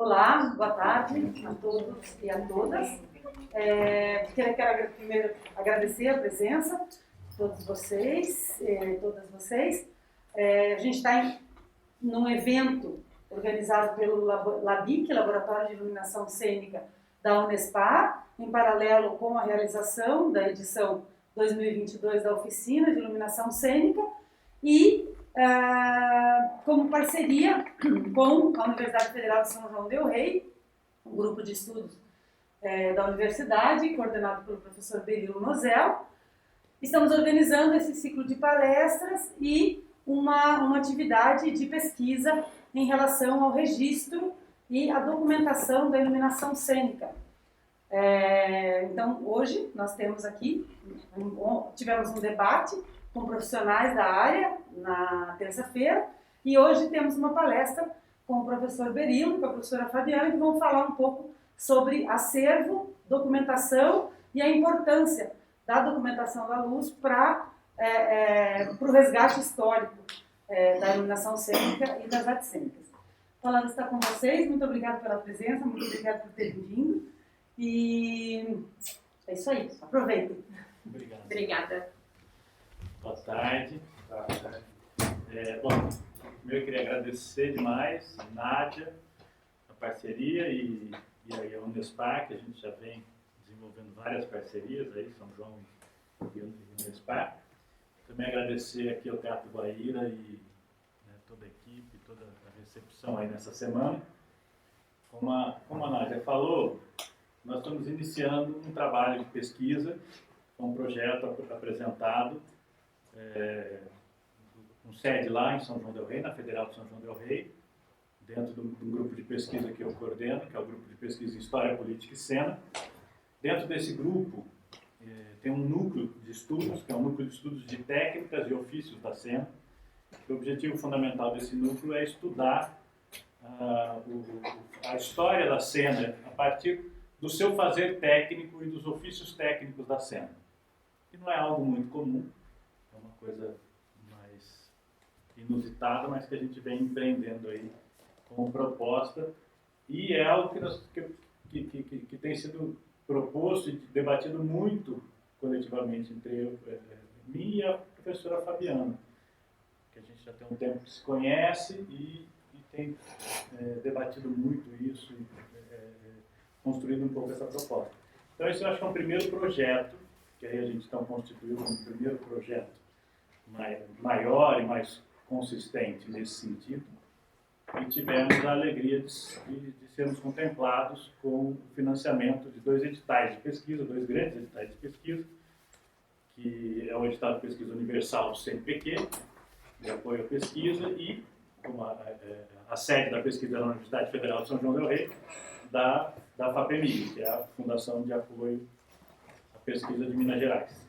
Olá, boa tarde a todos e a todas. Quero primeiro agradecer a presença de todos vocês, todas vocês. A gente está num evento organizado pelo LABIC, Laboratório de Iluminação Cênica da Unespar, em paralelo com a realização da edição 2022 da Oficina de Iluminação Cênica e como parceria com a Universidade Federal de São João del Rei, um grupo de estudos da universidade, coordenado pelo professor Berilo Nozel. Estamos organizando esse ciclo de palestras e uma atividade de pesquisa em relação ao registro e à documentação da iluminação cênica. Então, hoje nós temos aqui, tivemos um debate com profissionais da área na terça-feira e hoje temos uma palestra com o professor Berilo e com a professora Fabiana que vão falar um pouco sobre acervo, documentação e a importância da documentação da luz para o resgate histórico da iluminação cênica e das artes cênicas. A palavra está com vocês, muito obrigada pela presença, muito obrigada por terem vindo e é isso aí, aproveitem. Obrigado. Obrigada. Boa tarde. Bom, eu queria agradecer demais a Nádia, a parceria e aí a Unespar, que a gente já vem desenvolvendo várias parcerias aí, São João e Unespar. Também agradecer aqui ao Teatro Guaíra e toda a equipe, toda a recepção aí nessa semana. Como a Nádia falou, nós estamos iniciando um trabalho de pesquisa, um projeto apresentado com sede lá em São João del Rei, na Federal de São João del Rei, dentro de um grupo de pesquisa que eu coordeno, que é o Grupo de Pesquisa em História, Política e Cena. Dentro desse grupo tem um núcleo de estudos, que é um núcleo de estudos de técnicas e ofícios da cena. O objetivo fundamental desse núcleo é estudar a história da cena a partir do seu fazer técnico e dos ofícios técnicos da cena. Que não é algo muito comum, é uma coisa mais inusitada, mas que a gente vem empreendendo aí como proposta, e é algo que tem sido proposto e debatido muito coletivamente entre mim e a professora Fabiana, que a gente já tem um tempo que se conhece e tem debatido muito isso e construído um pouco essa proposta. Então, esse eu acho que é um primeiro projeto, que aí a gente então constituiu um primeiro projeto maior e mais consistente nesse sentido, e tivemos a alegria de sermos contemplados com o financiamento de dois editais de pesquisa, dois grandes editais de pesquisa, que é o edital de pesquisa universal do CNPq, de apoio à pesquisa, e como a sede da pesquisa é na Universidade Federal de São João del Rei, da FAPEMIG, que é a Fundação de Apoio à Pesquisa de Minas Gerais.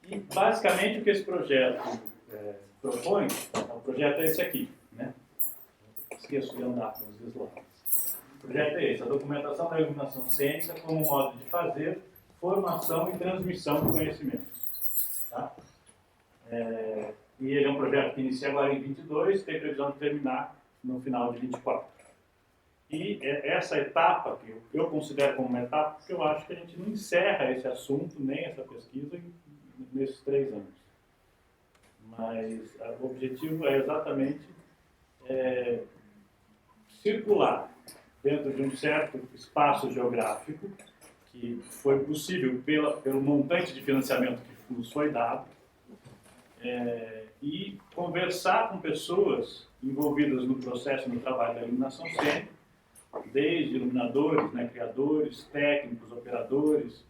E, basicamente, o que esse projeto propõe, o projeto é esse aqui, né? Esqueço de andar com os slides. O projeto é esse, a documentação da iluminação cênica como um modo de fazer, formação e transmissão de conhecimentos. Tá? E ele é um projeto que inicia agora em 22, tem previsão de terminar no final de 24. E essa etapa, que eu considero como uma etapa, porque eu acho que a gente não encerra esse assunto, nem essa pesquisa, nesses 3 anos. Mas o objetivo é exatamente circular dentro de um certo espaço geográfico, que foi possível pelo montante de financiamento que nos foi dado, e conversar com pessoas envolvidas no processo, no trabalho da iluminação cênica, desde iluminadores, criadores, técnicos, operadores,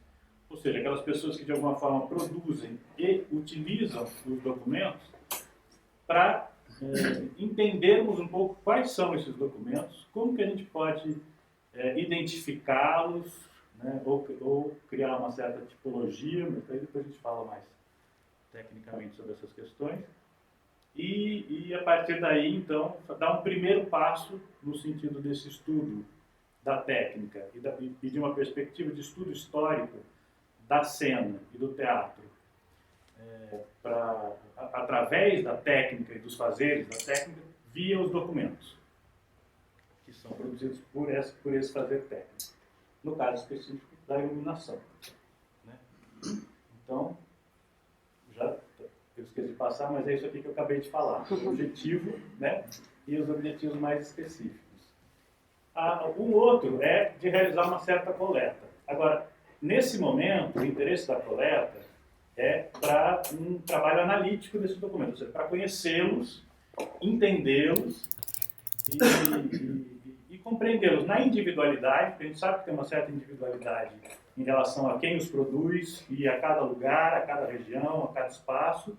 ou seja, aquelas pessoas que de alguma forma produzem e utilizam os documentos para entendermos um pouco quais são esses documentos, como que a gente pode identificá-los, ou criar uma certa tipologia, mas aí depois a gente fala mais tecnicamente sobre essas questões. E a partir daí, então, dar um primeiro passo no sentido desse estudo da técnica e de uma perspectiva de estudo histórico da cena e do teatro, através da técnica e dos fazeres da técnica, via os documentos. que são produzidos por esse fazer técnico. No caso específico da iluminação. Né? Então, eu esqueci de passar, mas é isso aqui que eu acabei de falar. O objetivo, né, e os objetivos mais específicos. O outro é de realizar uma certa coleta. Agora, nesse momento, o interesse da coleta é para um trabalho analítico desse documento, ou seja, para conhecê-los, entendê-los e compreendê-los na individualidade, porque a gente sabe que tem uma certa individualidade em relação a quem os produz e a cada lugar, a cada região, a cada espaço,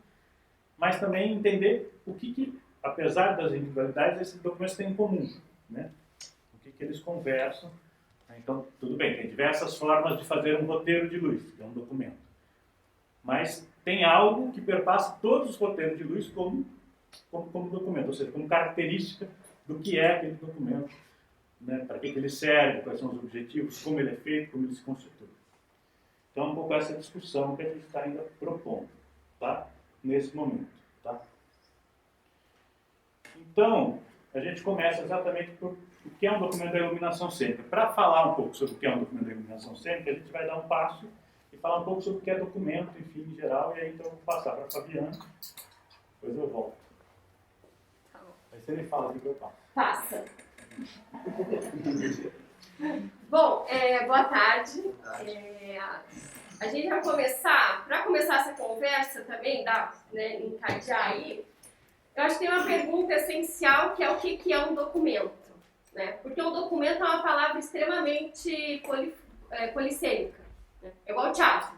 mas também entender o que apesar das individualidades, esses documentos têm em comum, né? O que eles conversam. Então, tudo bem, tem diversas formas de fazer um roteiro de luz, que é um documento. Mas tem algo que perpassa todos os roteiros de luz como documento, ou seja, como característica do que é aquele documento, né? Para que ele serve, quais são os objetivos, como ele é feito, como ele se constitui. Então, é um pouco essa discussão que a gente está ainda propondo, tá? Nesse momento. Tá? Então, a gente começa exatamente por o que é um documento da iluminação cênica. Para falar um pouco sobre o que é um documento da iluminação cênica, a gente vai dar um passo e falar um pouco sobre o que é documento, enfim, em geral, e aí então eu vou passar para a Fabiana, depois eu volto. Tá bom. Aí você me fala o que eu passo. Passa. Bom, boa tarde. A gente vai começar, para começar essa conversa também, encadear aí, eu acho que tem uma pergunta essencial que é o que é um documento, né? Porque um documento é uma palavra extremamente polissêmica, né? É igual teatro.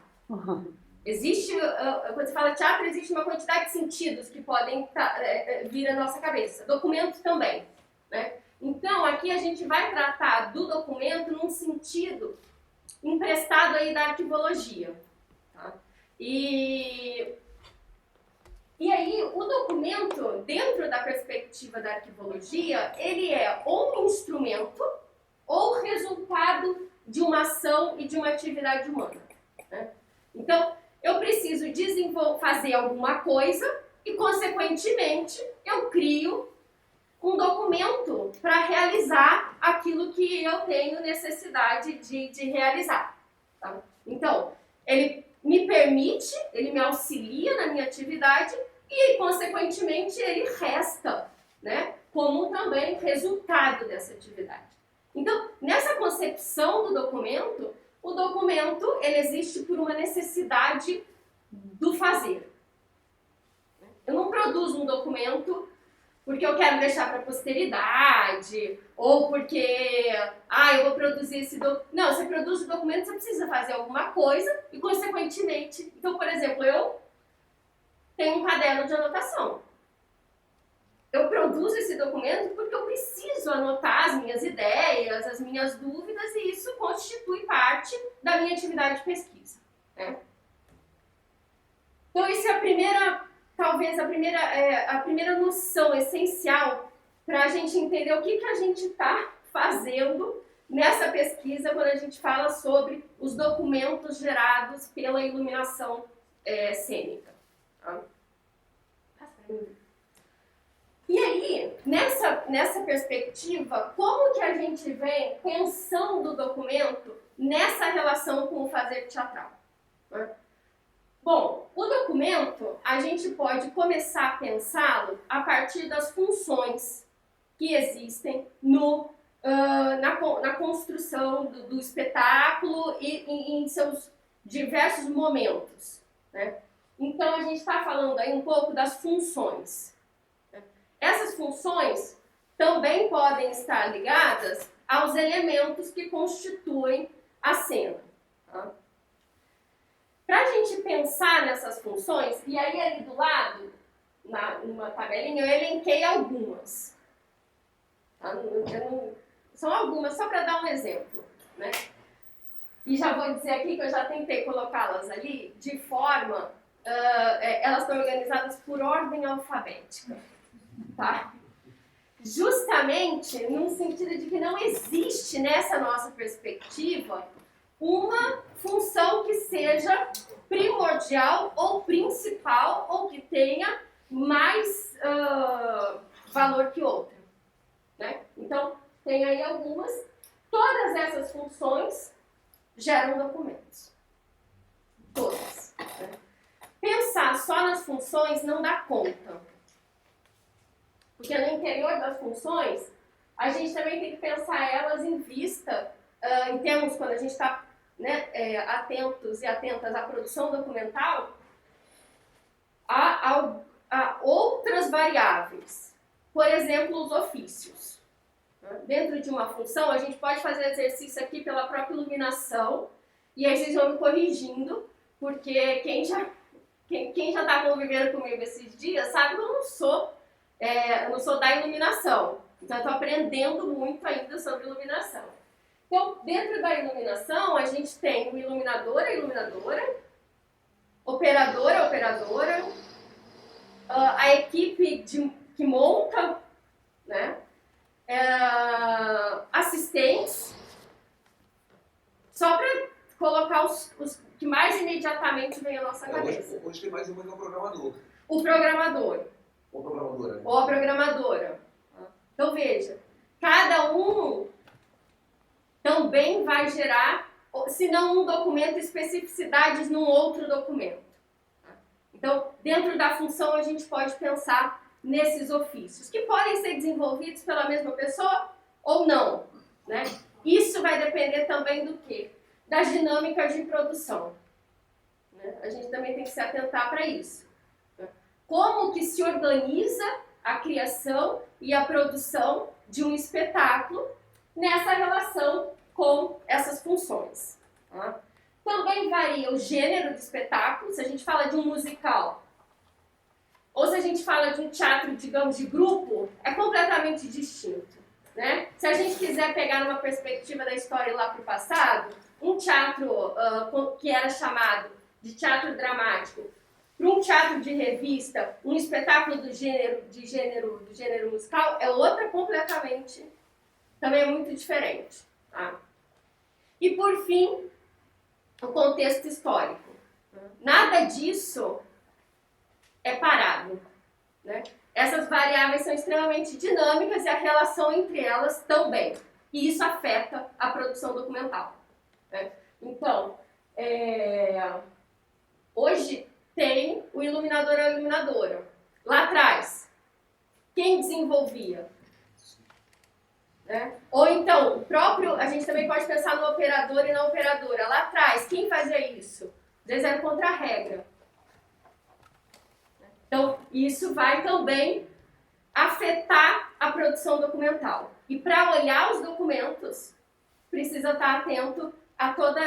Existe, quando se fala teatro, existe uma quantidade de sentidos que podem vir à nossa cabeça. Documento também, né? Então, aqui a gente vai tratar do documento num sentido emprestado aí da arquivologia. Tá? E aí, o documento, dentro da perspectiva da arquivologia, ele é ou um instrumento ou resultado de uma ação e de uma atividade humana. Né? Então, eu preciso fazer alguma coisa e, consequentemente, eu crio um documento para realizar aquilo que eu tenho necessidade de realizar. Tá? Então, ele me permite, ele me auxilia na minha atividade e, consequentemente, ele resta, né, como também resultado dessa atividade. Então, nessa concepção do documento, o documento ele existe por uma necessidade do fazer. Eu não produzo um documento porque eu quero deixar para a posteridade, ou porque, eu vou produzir esse documento. Não, você produz o documento, você precisa fazer alguma coisa, e consequentemente, então, por exemplo, eu tenho um caderno de anotação. Eu produzo esse documento porque eu preciso anotar as minhas ideias, as minhas dúvidas, e isso constitui parte da minha atividade de pesquisa. Né? Então, isso é talvez a primeira noção essencial para a gente entender o que a gente está fazendo nessa pesquisa quando a gente fala sobre os documentos gerados pela iluminação cênica. Tá? E aí, nessa perspectiva, como que a gente vem pensando o documento nessa relação com o fazer teatral? Né? Bom, o documento, a gente pode começar a pensá-lo a partir das funções que existem na construção do espetáculo e em seus diversos momentos. Né? Então, a gente está falando aí um pouco das funções. Essas funções também podem estar ligadas aos elementos que constituem a cena. Tá? Para a gente pensar nessas funções, e aí ali do lado, numa tabelinha, eu elenquei algumas. Tá? São algumas, só para dar um exemplo. Né? E já vou dizer aqui que eu já tentei colocá-las ali de forma... elas estão organizadas por ordem alfabética. Tá? Justamente no sentido de que não existe nessa nossa perspectiva uma função que seja primordial ou principal ou que tenha mais valor que outra. Né? Então, tem aí algumas. Todas essas funções geram documentos. Todas. Né? Pensar só nas funções não dá conta. Porque no interior das funções, a gente também tem que pensar elas em vista, em termos, quando a gente está atentos e atentas à produção documental, a outras variáveis. Por exemplo, os ofícios. Dentro de uma função, a gente pode fazer exercício aqui pela própria iluminação, e aí vocês vão me corrigindo, porque quem já está convivendo comigo esses dias sabe que eu não sou da iluminação. Então, eu estou aprendendo muito ainda sobre iluminação. Então, dentro da iluminação, a gente tem o iluminador, a iluminadora, operador, a operadora, a equipe que monta, né? Assistentes, só para colocar os que mais imediatamente vem à nossa cabeça. Hoje tem mais uma que é o programador. O programador. Ou programadora. Ou a programadora. Então veja, cada um também vai gerar, se não um documento, especificidades num outro documento. Então, dentro da função, a gente pode pensar nesses ofícios, que podem ser desenvolvidos pela mesma pessoa ou não. Né? Isso vai depender também do quê? Das dinâmicas de produção. Né? A gente também tem que se atentar para isso. Como que se organiza a criação e a produção de um espetáculo nessa relação com essas funções. Tá? Também varia o gênero de espetáculo, se a gente fala de um musical, ou se a gente fala de um teatro, digamos, de grupo, é completamente distinto. Né? Se a gente quiser pegar numa perspectiva da história lá para o passado, um teatro que era chamado de teatro dramático, para um teatro de revista, um espetáculo do gênero musical é outra completamente, também é muito diferente. Tá? E por fim, o contexto histórico. Nada disso é parado. Né? Essas variáveis são extremamente dinâmicas e a relação entre elas também. E isso afeta a produção documental. Né? Então, hoje tem o iluminador e a iluminadora. Lá atrás, quem desenvolvia? Né? Ou então, a gente também pode pensar no operador e na operadora. Lá atrás, quem fazia isso? Às vezes era contra a regra. Então, isso vai também afetar a produção documental. E para olhar os documentos, precisa estar atento a toda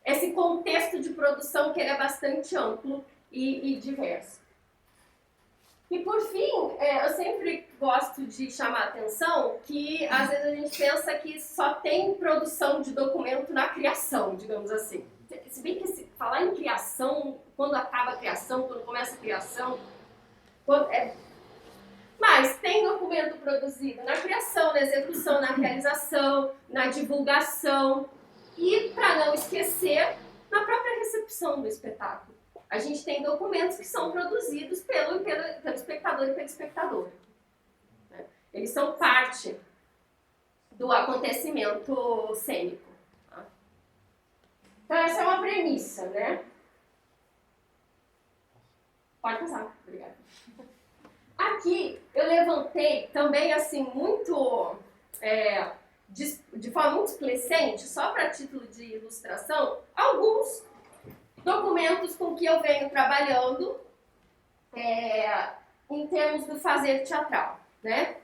esse contexto de produção que ele é bastante amplo e diverso. E por fim, eu sempre gosto de chamar a atenção que às vezes a gente pensa que só tem produção de documento na criação, digamos assim. Se bem que falar em criação, quando acaba a criação, quando começa a criação, mas tem documento produzido na criação, na execução, na realização, na divulgação e, para não esquecer, na própria recepção do espetáculo. A gente tem documentos que são produzidos pelo espectador e pela espectadora. Né? Eles são parte do acontecimento cênico. Tá? Então, essa é uma premissa, né? Pode passar, obrigada. Aqui, eu levantei também, assim, muito... de forma muito explicente, só para título de ilustração, alguns documentos com que eu venho trabalhando em termos do fazer teatral, né?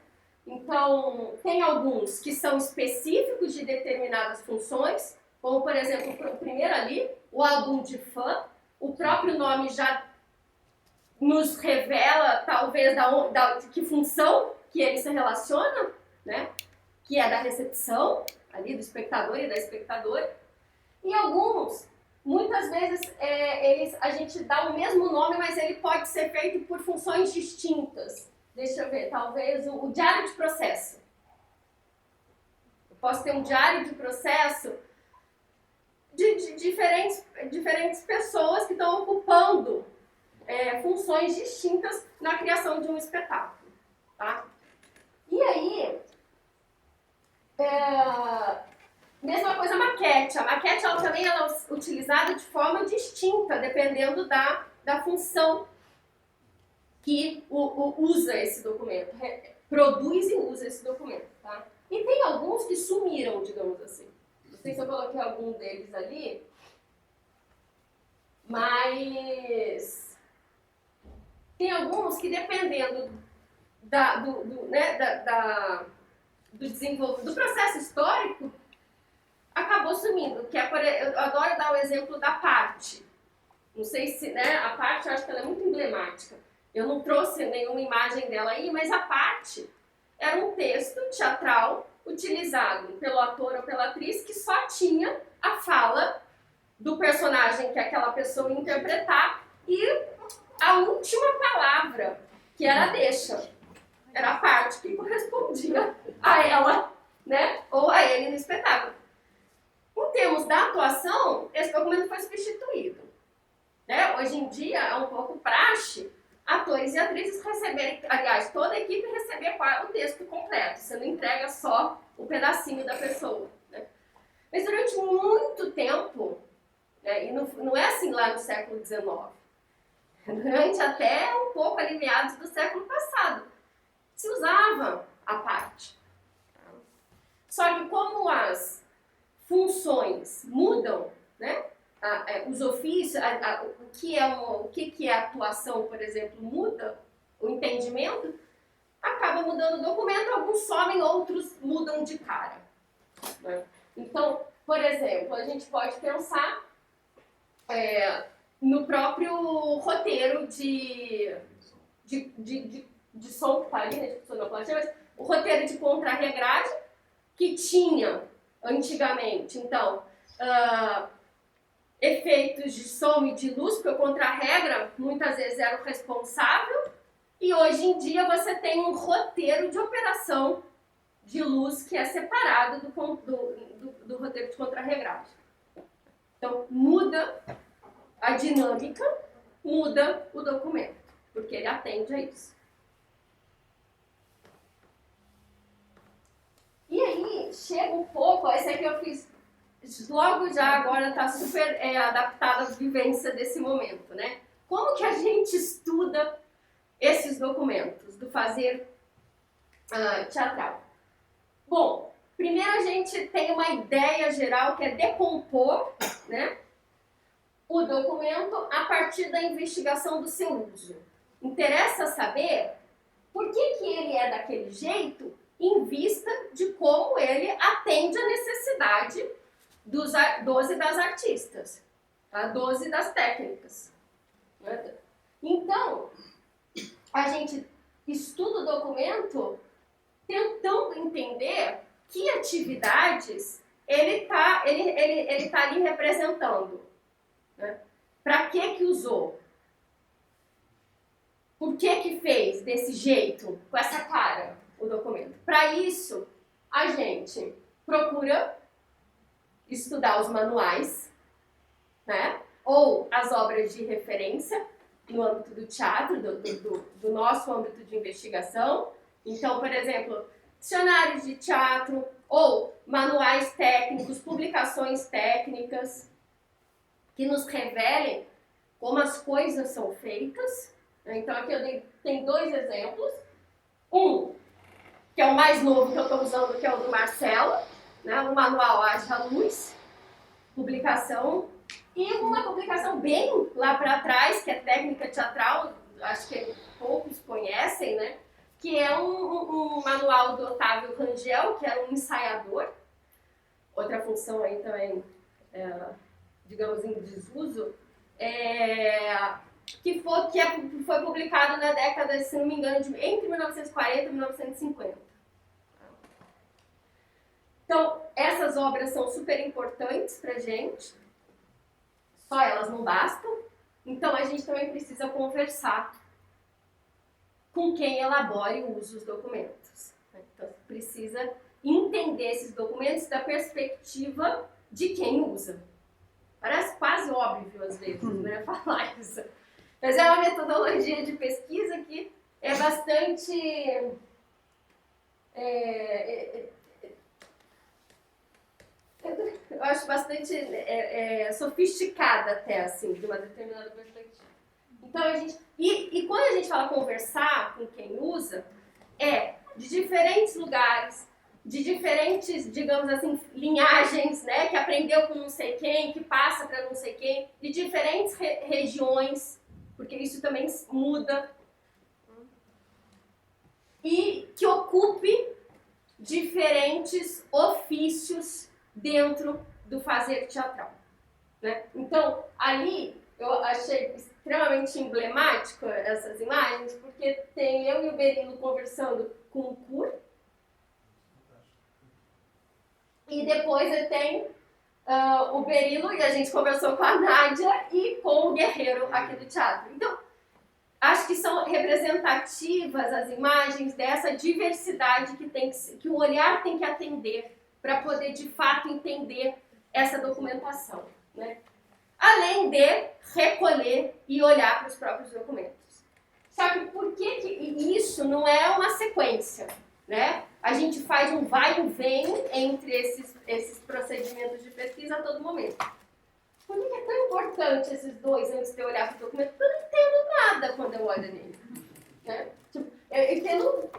Então, tem alguns que são específicos de determinadas funções, como, por exemplo, o primeiro ali, o álbum de fã. O próprio nome já nos revela, talvez, de que função que ele se relaciona, né? Que é da recepção, ali do espectador e da espectadora. E alguns, muitas vezes, a gente dá o mesmo nome, mas ele pode ser feito por funções distintas. Deixa eu ver, talvez o diário de processo. Eu posso ter um diário de processo de diferentes pessoas que estão ocupando funções distintas na criação de um espetáculo. Tá? E aí, Mesma coisa a maquete. A maquete ela também ela é utilizada de forma distinta, dependendo da função que usa esse documento, produz e usa esse documento. Tá? E tem alguns que sumiram, digamos assim. Não sei se eu coloquei algum deles ali, mas tem alguns que, dependendo do processo histórico, acabou sumindo. Eu adoro dar o exemplo da parte. Não sei se, né, a parte eu acho que ela é muito emblemática. Eu não trouxe nenhuma imagem dela aí, mas a parte era um texto teatral utilizado pelo ator ou pela atriz que só tinha a fala do personagem que aquela pessoa ia interpretar e a última palavra, que era a deixa. Era a parte que correspondia a ela, né, ou a ele no espetáculo. Em termos da atuação, esse documento foi substituído. Né? Hoje em dia é um pouco praxe atores e atrizes receberem, aliás, toda a equipe receber o texto completo. Você não entrega só o pedacinho da pessoa. Né? Mas durante muito tempo, né, e não é assim lá no século XIX, durante até um pouco ali meados do século passado, se usava a parte. Só que como as funções mudam, né? Os ofícios, o que é atuação, por exemplo, muda, o entendimento, acaba mudando o documento, alguns somem, outros mudam de cara. Né? Então, por exemplo, a gente pode pensar no próprio roteiro de som que está ali, né, de sonoplastia, mas o roteiro de contrarregragem que tinha antigamente, então, efeitos de som e de luz, porque o contra-regra muitas vezes era o responsável, e hoje em dia você tem um roteiro de operação de luz que é separado do roteiro de contra-regragem. Então, muda a dinâmica, muda o documento, porque ele atende a isso. E aí, chega um pouco, esse aqui eu fiz logo já, agora está super adaptada à vivência desse momento, né? Como que a gente estuda esses documentos do fazer teatral? Bom, primeiro a gente tem uma ideia geral que é decompor, né, o documento a partir da investigação do seu uso. Interessa saber por que ele é daquele jeito em vista de como ele atende à necessidade dos 12 das artistas, tá? 12 das técnicas. Né? Então, a gente estuda o documento tentando entender que atividades ele tá ali representando. Né? Para que usou? Por que fez desse jeito, com essa cara, o documento? Para isso, a gente procura estudar os manuais, né? Ou as obras de referência no âmbito do teatro, do nosso âmbito de investigação. Então, por exemplo, dicionários de teatro ou manuais técnicos, publicações técnicas que nos revelem como as coisas são feitas. Então, aqui eu tenho 2 exemplos. Um, que é o mais novo que eu estou usando, que é o do Marcelo, né? O manual Haja Luz, publicação, e uma publicação bem lá para trás, que é técnica teatral, acho que poucos conhecem, né? Que é um manual do Otávio Rangel, que era um ensaiador, outra função aí também, digamos, em desuso, que foi publicado na década, se não me engano, entre 1940 e 1950. Então, essas obras são super importantes para a gente, só elas não bastam, então a gente também precisa conversar com quem elabora e usa os documentos. Então, precisa entender esses documentos da perspectiva de quem usa. Parece quase óbvio, às vezes, né, falar isso. Mas é uma metodologia de pesquisa que é bastante eu acho bastante sofisticada até, assim, de uma determinada perspectiva. Então, e quando a gente fala conversar com quem usa, de diferentes lugares, de diferentes, digamos assim, linhagens, né, que aprendeu com não sei quem, que passa para não sei quem, de diferentes regiões, porque isso também muda, e que ocupe diferentes ofícios dentro do fazer teatral, né? Então, ali eu achei extremamente emblemático essas imagens, porque tem eu e o Berilo conversando com o Kur, e depois eu tenho o Berilo, e a gente conversou com a Nádia e com o Guerreiro aqui do teatro. Então, acho que são representativas as imagens dessa diversidade que o olhar tem que atender para poder, de fato, entender essa documentação, né? Além de recolher e olhar para os próprios documentos. Só que por que isso não é uma sequência, né? A gente faz um vai e vem entre esses procedimentos de pesquisa a todo momento. Por que é tão importante esses dois antes de eu olhar para o documento? Porque eu não entendo nada quando eu olho nele, né? Tipo, eu entendo,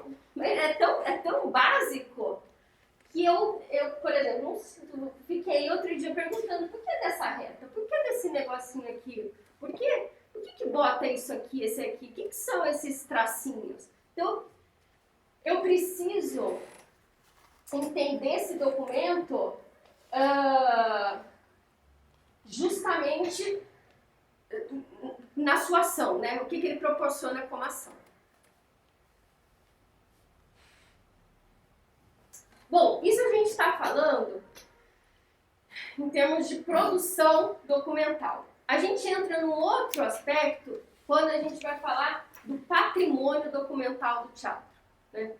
é tão básico que eu, por exemplo, fiquei outro dia perguntando por que dessa reta? Por que desse negocinho aqui? Por que bota isso aqui, esse aqui? O que são esses tracinhos? Então, eu preciso entender esse documento justamente na sua ação, né? O que ele proporciona como ação. Bom, isso a gente está falando em termos de produção documental. A gente entra num outro aspecto quando a gente vai falar do patrimônio documental do teatro, né?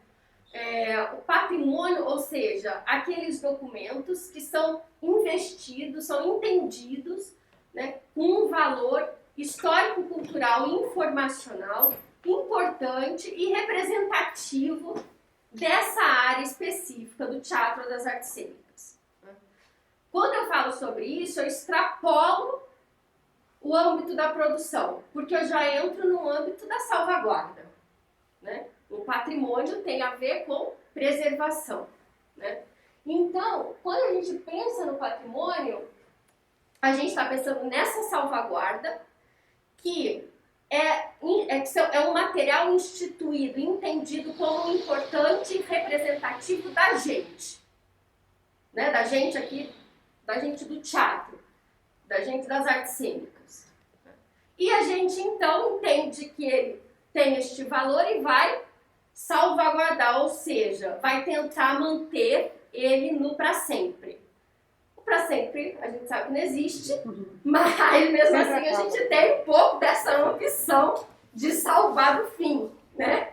O patrimônio, ou seja, aqueles documentos que são investidos, são entendidos, né, com um valor histórico-cultural e informacional importante e representativo dessa área específica do teatro ou das artes cênicas. Quando eu falo sobre isso, eu extrapolo o âmbito da produção, porque eu já entro no âmbito da salvaguarda, né? O patrimônio tem a ver com preservação, né? Então, quando a gente pensa no patrimônio, a gente está pensando nessa salvaguarda, que é um material instituído, entendido como importante e representativo da gente, né? Da gente aqui, da gente do teatro, da gente das artes cênicas. E a gente, então, entende que ele tem este valor e vai salvaguardar, ou seja, vai tentar manter ele no para sempre. O para sempre a gente sabe que não existe, mas mesmo assim a gente tem um pouco dessa ambição de salvar o fim, né?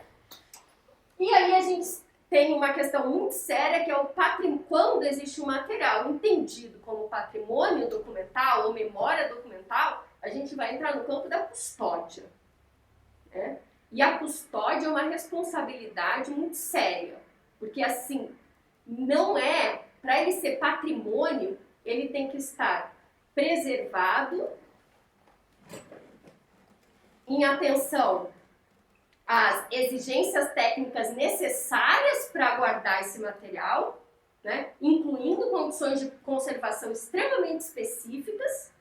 E aí a gente tem uma questão muito séria, que é o patrimônio. Quando existe um material entendido como patrimônio documental ou memória documental, a gente vai entrar no campo da custódia, né? E a custódia é uma responsabilidade muito séria, porque assim, não é, para ele ser patrimônio, ele tem que estar preservado, em atenção às exigências técnicas necessárias para guardar esse material, né, incluindo condições de conservação extremamente específicas,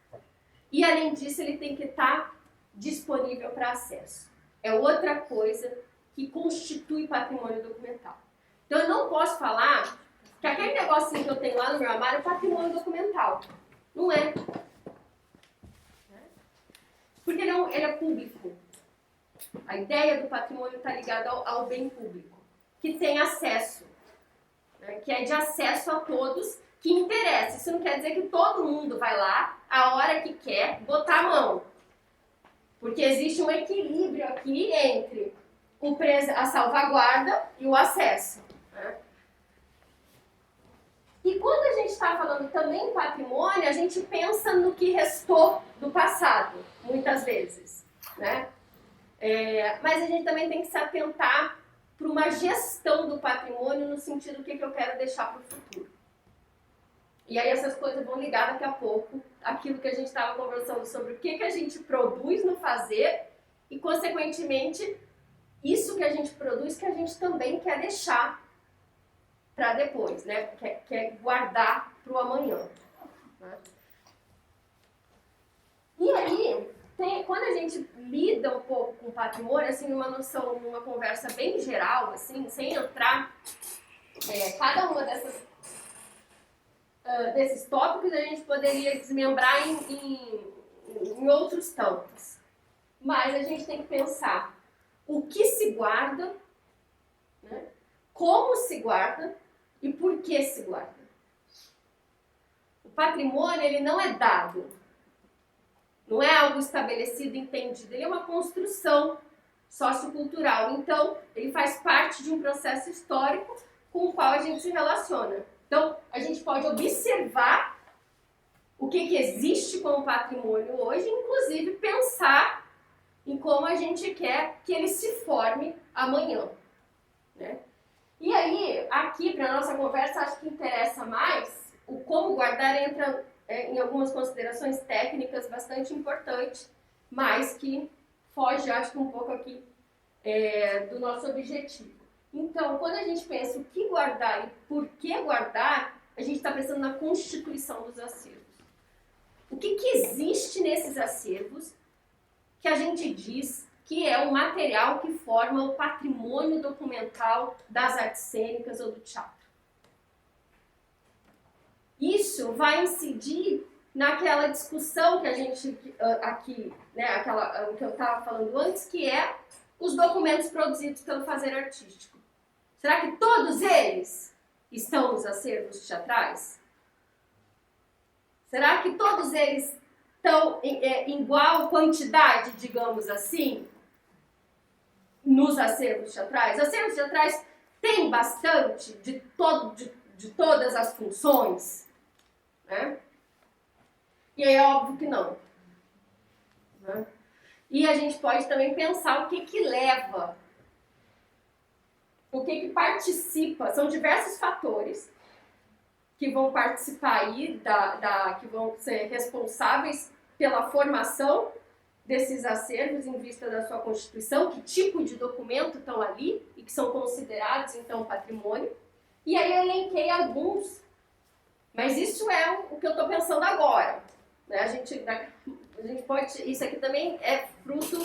e além disso ele tem que estar disponível para acesso. É outra coisa que constitui patrimônio documental. Então eu não posso falar que aquele negocinho que eu tenho lá no meu armário é patrimônio documental. Não é. Porque ele é público. A ideia do patrimônio está ligada ao bem público, que tem acesso, né, que é de acesso a todos, que interessa. Isso não quer dizer que todo mundo vai lá, a hora que quer, botar a mão. Porque existe um equilíbrio aqui entre a salvaguarda e o acesso, né? E quando a gente está falando também em patrimônio, a gente pensa no que restou do passado, muitas vezes, né? Mas a gente também tem que se atentar para uma gestão do patrimônio no sentido do que eu quero deixar para o futuro. E aí essas coisas vão ligar daqui a pouco àquilo que a gente estava conversando sobre o que a gente produz no fazer e, consequentemente, isso que a gente produz que a gente também quer deixar para depois, né? Quer guardar para o amanhã. Né? E aí, quando a gente lida um pouco com patrimônio, assim, numa noção, numa conversa bem geral, assim, sem entrar cada uma desses tópicos, a gente poderia desmembrar em outros tantos. Mas a gente tem que pensar o que se guarda, né? Como se guarda e por que se guarda. O patrimônio, ele não é dado, não é algo estabelecido, entendido, ele é uma construção sociocultural. Então, ele faz parte de um processo histórico com o qual a gente se relaciona. Então, a gente pode observar o que existe como patrimônio hoje, inclusive pensar em como a gente quer que ele se forme amanhã. Né? E aí, aqui, para a nossa conversa, acho que interessa mais o como guardar, entra em algumas considerações técnicas bastante importantes, mas que foge, acho que um pouco aqui do nosso objetivo. Então, quando a gente pensa o que guardar e por que guardar, a gente está pensando na constituição dos acervos. O que existe nesses acervos que a gente diz que é o material que forma o patrimônio documental das artes cênicas ou do teatro? Isso vai incidir naquela discussão que a gente aqui, né, o que eu estava falando antes, que é os documentos produzidos pelo fazer artístico. Será que todos eles estão nos acervos teatrais? Será que todos eles estão em igual quantidade, digamos assim, nos acervos teatrais? Acervos teatrais têm bastante de todas as funções? Né? E aí é óbvio que não. Né? E a gente pode também pensar o que leva, o que participa. São diversos fatores que vão participar aí, que vão ser responsáveis pela formação desses acervos em vista da sua constituição, que tipo de documento estão ali e que são considerados, então, patrimônio. E aí eu elenquei alguns, mas isso é o que eu estou pensando agora. Né? A gente pode... Isso aqui também é fruto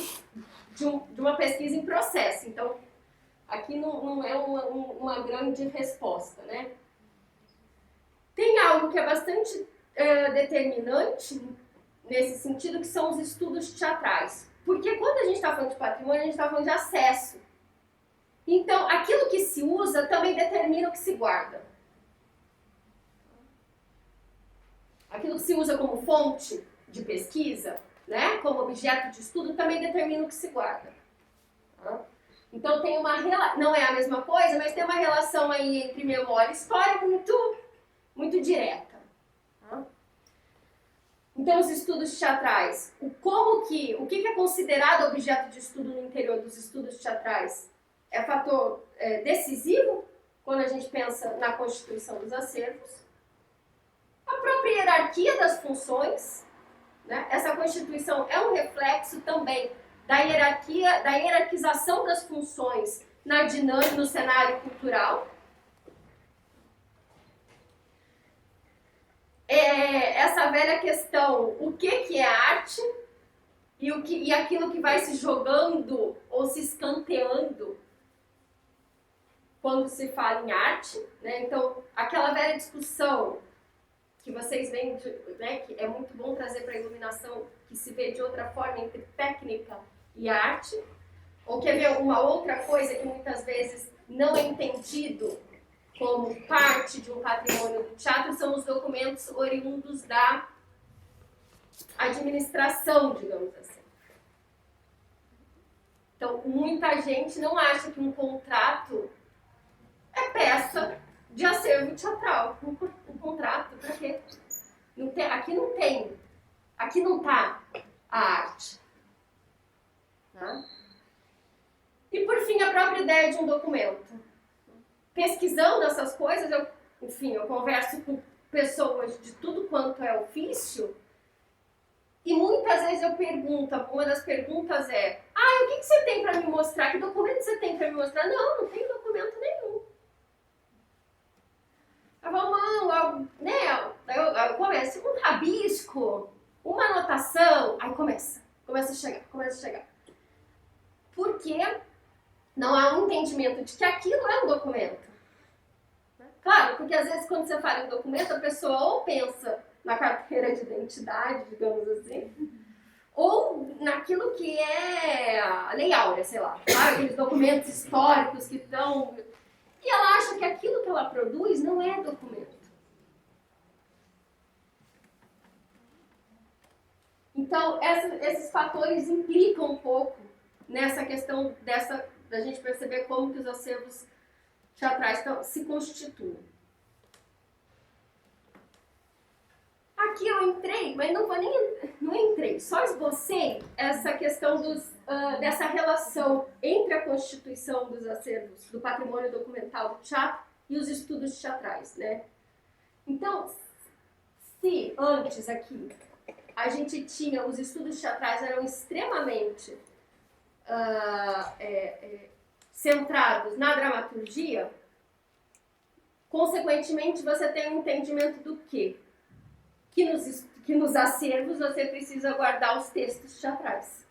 de uma pesquisa em processo, então aqui não é uma grande resposta, né? Tem algo que é bastante determinante nesse sentido, que são os estudos teatrais. Porque quando a gente está falando de patrimônio, a gente está falando de acesso. Então, aquilo que se usa também determina o que se guarda. Aquilo que se usa como fonte de pesquisa, né, como objeto de estudo, também determina o que se guarda. Tá? Então, tem não é a mesma coisa, mas tem uma relação aí entre memória e história muito direta. Tá? Então, os estudos teatrais, o que é considerado objeto de estudo no interior dos estudos teatrais é fator decisivo quando a gente pensa na constituição dos acervos. A própria hierarquia das funções, né? Essa constituição é um reflexo também da hierarquização das funções na dinâmica, no cenário cultural. Essa velha questão, o que é arte e aquilo que vai se jogando ou se escanteando quando se fala em arte, né? Então, aquela velha discussão que vocês veem, né, que é muito bom trazer para a iluminação, que se vê de outra forma entre técnica e arte, ou quer ver uma outra coisa que muitas vezes não é entendido como parte de um patrimônio do teatro, são os documentos oriundos da administração, digamos assim. Então, muita gente não acha que um contrato é peça de acervo teatral. Um contrato, para quê? Aqui não está a arte. Tá? E por fim, a própria ideia de um documento. Pesquisando essas coisas, eu converso com pessoas de tudo quanto é ofício, e muitas vezes eu pergunto, uma das perguntas é: o que você tem para me mostrar? Que documento você tem para me mostrar? Não tem documento nenhum. Eu falo, não, né? Eu começo um rabisco, uma anotação, aí começa a chegar. Porque não há um entendimento de que aquilo é um documento. Claro, porque às vezes quando você fala em documento, a pessoa ou pensa na carteira de identidade, digamos assim, ou naquilo que é a Lei Áurea, sei lá, sabe? Aqueles documentos históricos que estão... E ela acha que aquilo que ela produz não é documento. Então, esses fatores implicam um pouco nessa questão da gente perceber como que os acervos teatrais se constituem. Aqui eu entrei, mas não entrei, só esbocei essa questão dessa relação entre a constituição dos acervos do patrimônio documental do teatro e os estudos teatrais, né? Então, se antes aqui a gente tinha, os estudos teatrais eram extremamente centrados na dramaturgia, consequentemente você tem um entendimento do quê? Que nos acervos você precisa guardar os textos teatrais.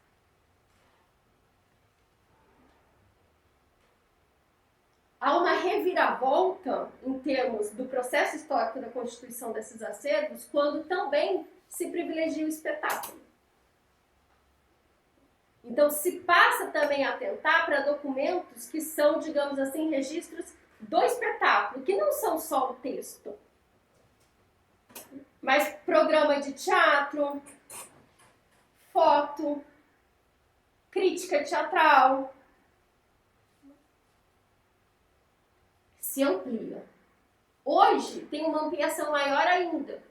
Há uma reviravolta em termos do processo histórico da constituição desses acervos, quando também se privilegia o espetáculo. Então, se passa também a atentar para documentos que são, digamos assim, registros do espetáculo, que não são só o texto, mas programa de teatro, foto, crítica teatral. Se amplia. Hoje tem uma ampliação maior ainda.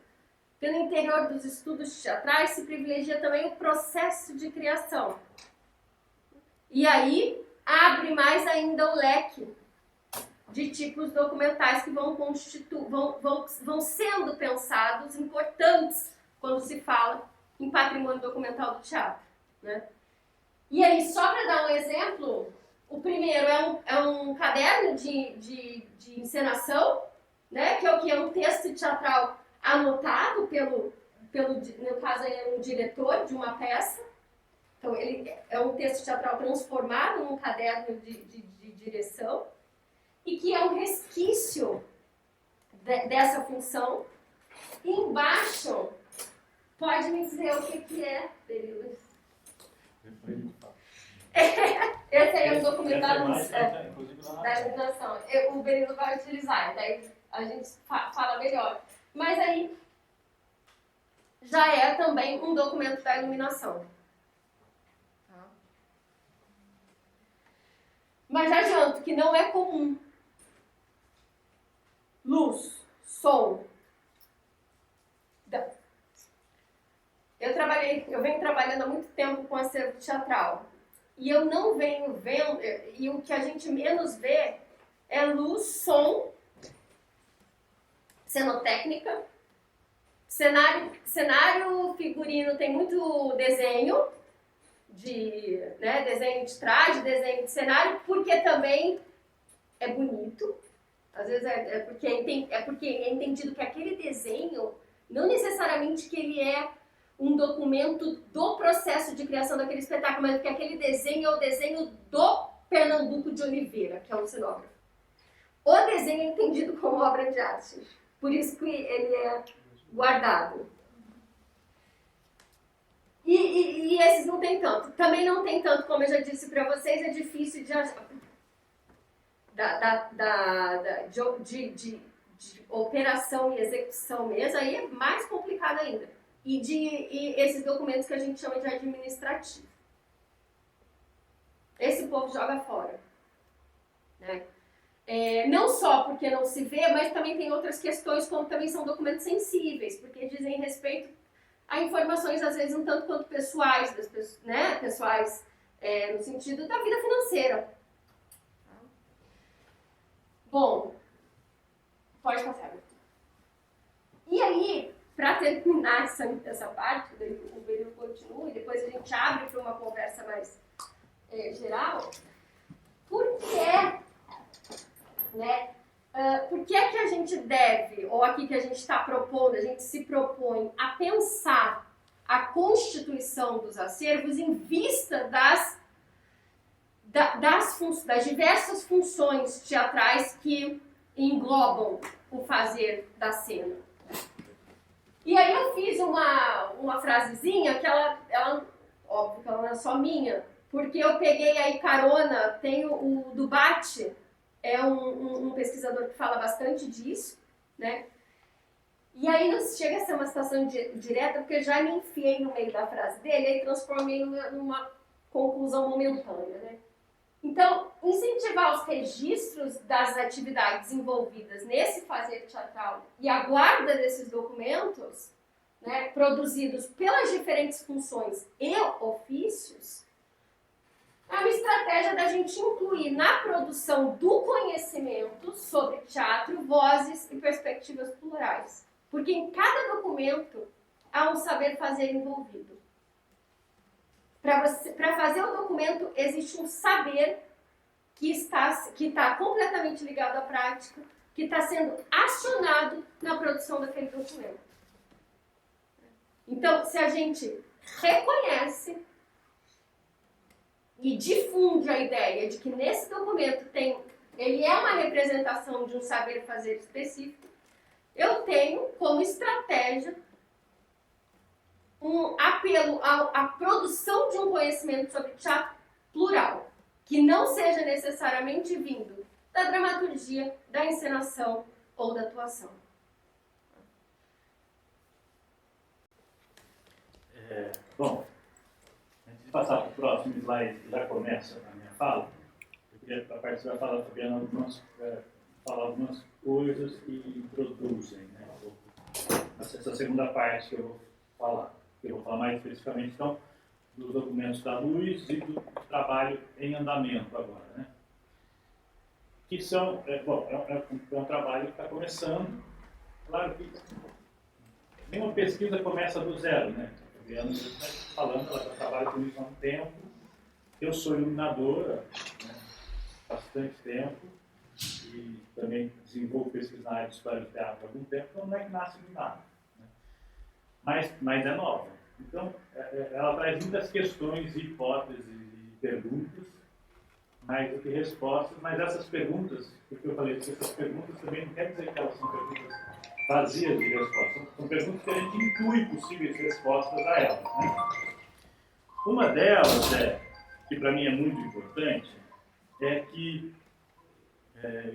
Pelo interior dos estudos teatrais se privilegia também o processo de criação. E aí abre mais ainda o leque de tipos documentais que vão sendo pensados, importantes, quando se fala em patrimônio documental do teatro, né? E aí, só para dar um exemplo, o primeiro é um caderno de encenação, né? Que é o que? É um texto teatral anotado no caso, ele é um diretor de uma peça. Então, ele é um texto teatral transformado num caderno de direção, e que é um resquício dessa função. E embaixo, pode me dizer o que é, Berilas? Esse aí é um documentário da iluminação. O Berilo vai utilizar, daí a gente fala melhor. Mas aí já é também um documento da iluminação. Mas já adianto que não é comum. Luz, som. Eu venho trabalhando há muito tempo com acervo teatral. E eu não venho vendo, e o que a gente menos vê é luz, som, cenotécnica. Cenário figurino tem muito desenho, desenho de traje, desenho de cenário, porque também é bonito. Às vezes é porque é entendido que aquele desenho, não necessariamente que ele é um documento do processo de criação daquele espetáculo, mas porque aquele desenho é o desenho do Pernambuco de Oliveira, que é um cenógrafo. O desenho é entendido como obra de arte, por isso que ele é guardado. E esses não tem tanto. Também não tem tanto, como eu já disse para vocês, é difícil de operação e execução mesmo, aí é mais complicado ainda. E esses documentos que a gente chama de administrativo. Esse povo joga fora. Né? Não só porque não se vê, mas também tem outras questões, como também são documentos sensíveis, porque dizem respeito a informações, às vezes, um tanto quanto pessoais, né? Pessoais no sentido da vida financeira. Bom, pode passar. para terminar essa parte, daí o Beril continua e depois a gente abre para uma conversa mais geral, por que, né? Por que é que a gente deve, ou aqui que a gente está propondo, a gente se propõe a pensar a constituição dos acervos em vista das diversas funções teatrais que englobam o fazer da cena. E aí eu fiz uma frasezinha que ela óbvio que ela não é só minha, porque eu peguei aí carona, tem o Dubate, é um pesquisador que fala bastante disso, né? E aí não chega a ser uma citação direta, porque eu já me enfiei no meio da frase dele e transformei numa conclusão momentânea, né? Então, incentivar os registros das atividades envolvidas nesse fazer teatral e a guarda desses documentos, né, produzidos pelas diferentes funções e ofícios, é uma estratégia da gente incluir na produção do conhecimento sobre teatro vozes e perspectivas plurais. Porque em cada documento há um saber fazer envolvido. Para fazer o documento, existe um saber que está completamente ligado à prática, que está sendo acionado na produção daquele documento. Então, se a gente reconhece e difunde a ideia de que nesse documento ele é uma representação de um saber fazer específico, eu tenho como estratégia um apelo à produção de um conhecimento sobre teatro plural, que não seja necessariamente vindo da dramaturgia, da encenação ou da atuação. Bom, antes de passar para o próximo slide, que já começa a minha fala, eu queria, a partir da fala da Fabiana, falar algumas coisas que introduzem, né, essa segunda parte que eu vou falar. Eu vou falar mais especificamente, então, dos documentos da Luz e do trabalho em andamento agora, né? Que são, um trabalho que está começando. Claro que nenhuma pesquisa começa do zero, né? A Fabiana está falando, ela já trabalha com isso há um tempo. Eu sou iluminadora, né, há bastante tempo, e também desenvolvo pesquisa na área de história do teatro há algum tempo, então não é que nasce do nada, né? Mas é nova. Então, ela traz muitas questões, hipóteses e perguntas, mais do que respostas, mas essas perguntas, porque eu falei que essas perguntas também não quer dizer que elas são perguntas vazias de respostas, são perguntas que a gente inclui possíveis respostas a elas, né? Uma delas que para mim é muito importante, é que,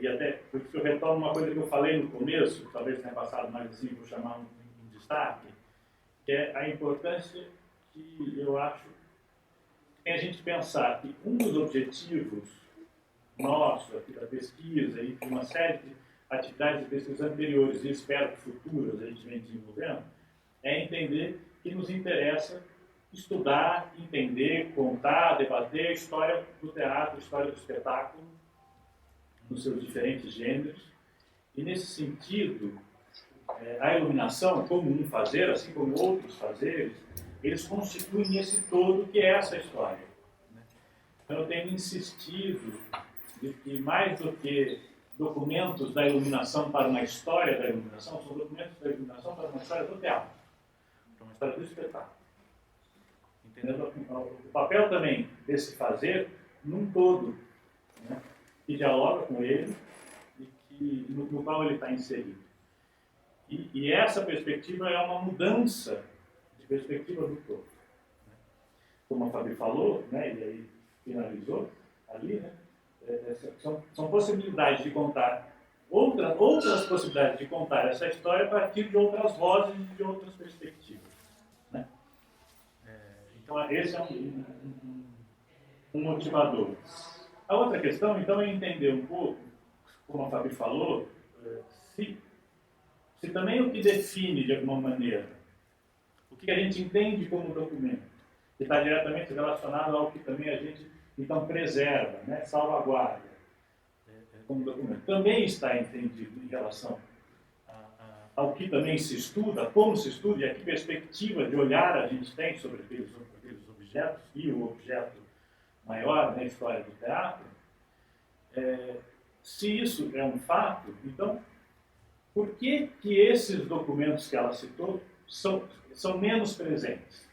e até porque eu retomo uma coisa que eu falei no começo, talvez tenha passado mais assim, vou chamar um destaque, que é a importância que eu acho que tem a gente pensar que um dos objetivos nosso aqui da pesquisa e de uma série de atividades de pesquisa anteriores e espero que futuras a gente vem desenvolvendo, é entender que nos interessa estudar, entender, contar, debater a história do teatro, a história do espetáculo, nos seus diferentes gêneros. E nesse sentido, a iluminação, como um fazer, assim como outros fazeres, eles constituem esse todo que é essa história, né? Então eu tenho insistido de que mais do que documentos da iluminação para uma história da iluminação, são documentos da iluminação para uma história do teatro, para uma história do espetáculo. Entendendo o papel também desse fazer num todo, né, que dialoga com ele e no qual ele está inserido. E essa perspectiva é uma mudança de perspectiva do todo, né? Como a Fabi falou, né, e aí finalizou ali, né, são possibilidades de contar, outras possibilidades de contar essa história a partir de outras vozes e de outras perspectivas, né? Então esse é um motivador. A outra questão, então, é entender um pouco, como a Fabi falou, se também o que define, de alguma maneira, o que a gente entende como documento, que está diretamente relacionado ao que também a gente, então, preserva, né, salvaguarda como documento, também está entendido em relação ao que também se estuda, como se estuda e a que perspectiva de olhar a gente tem sobre aqueles objetos e o objeto maior na história do teatro, se isso é um fato, então, por que que esses documentos que ela citou são menos presentes?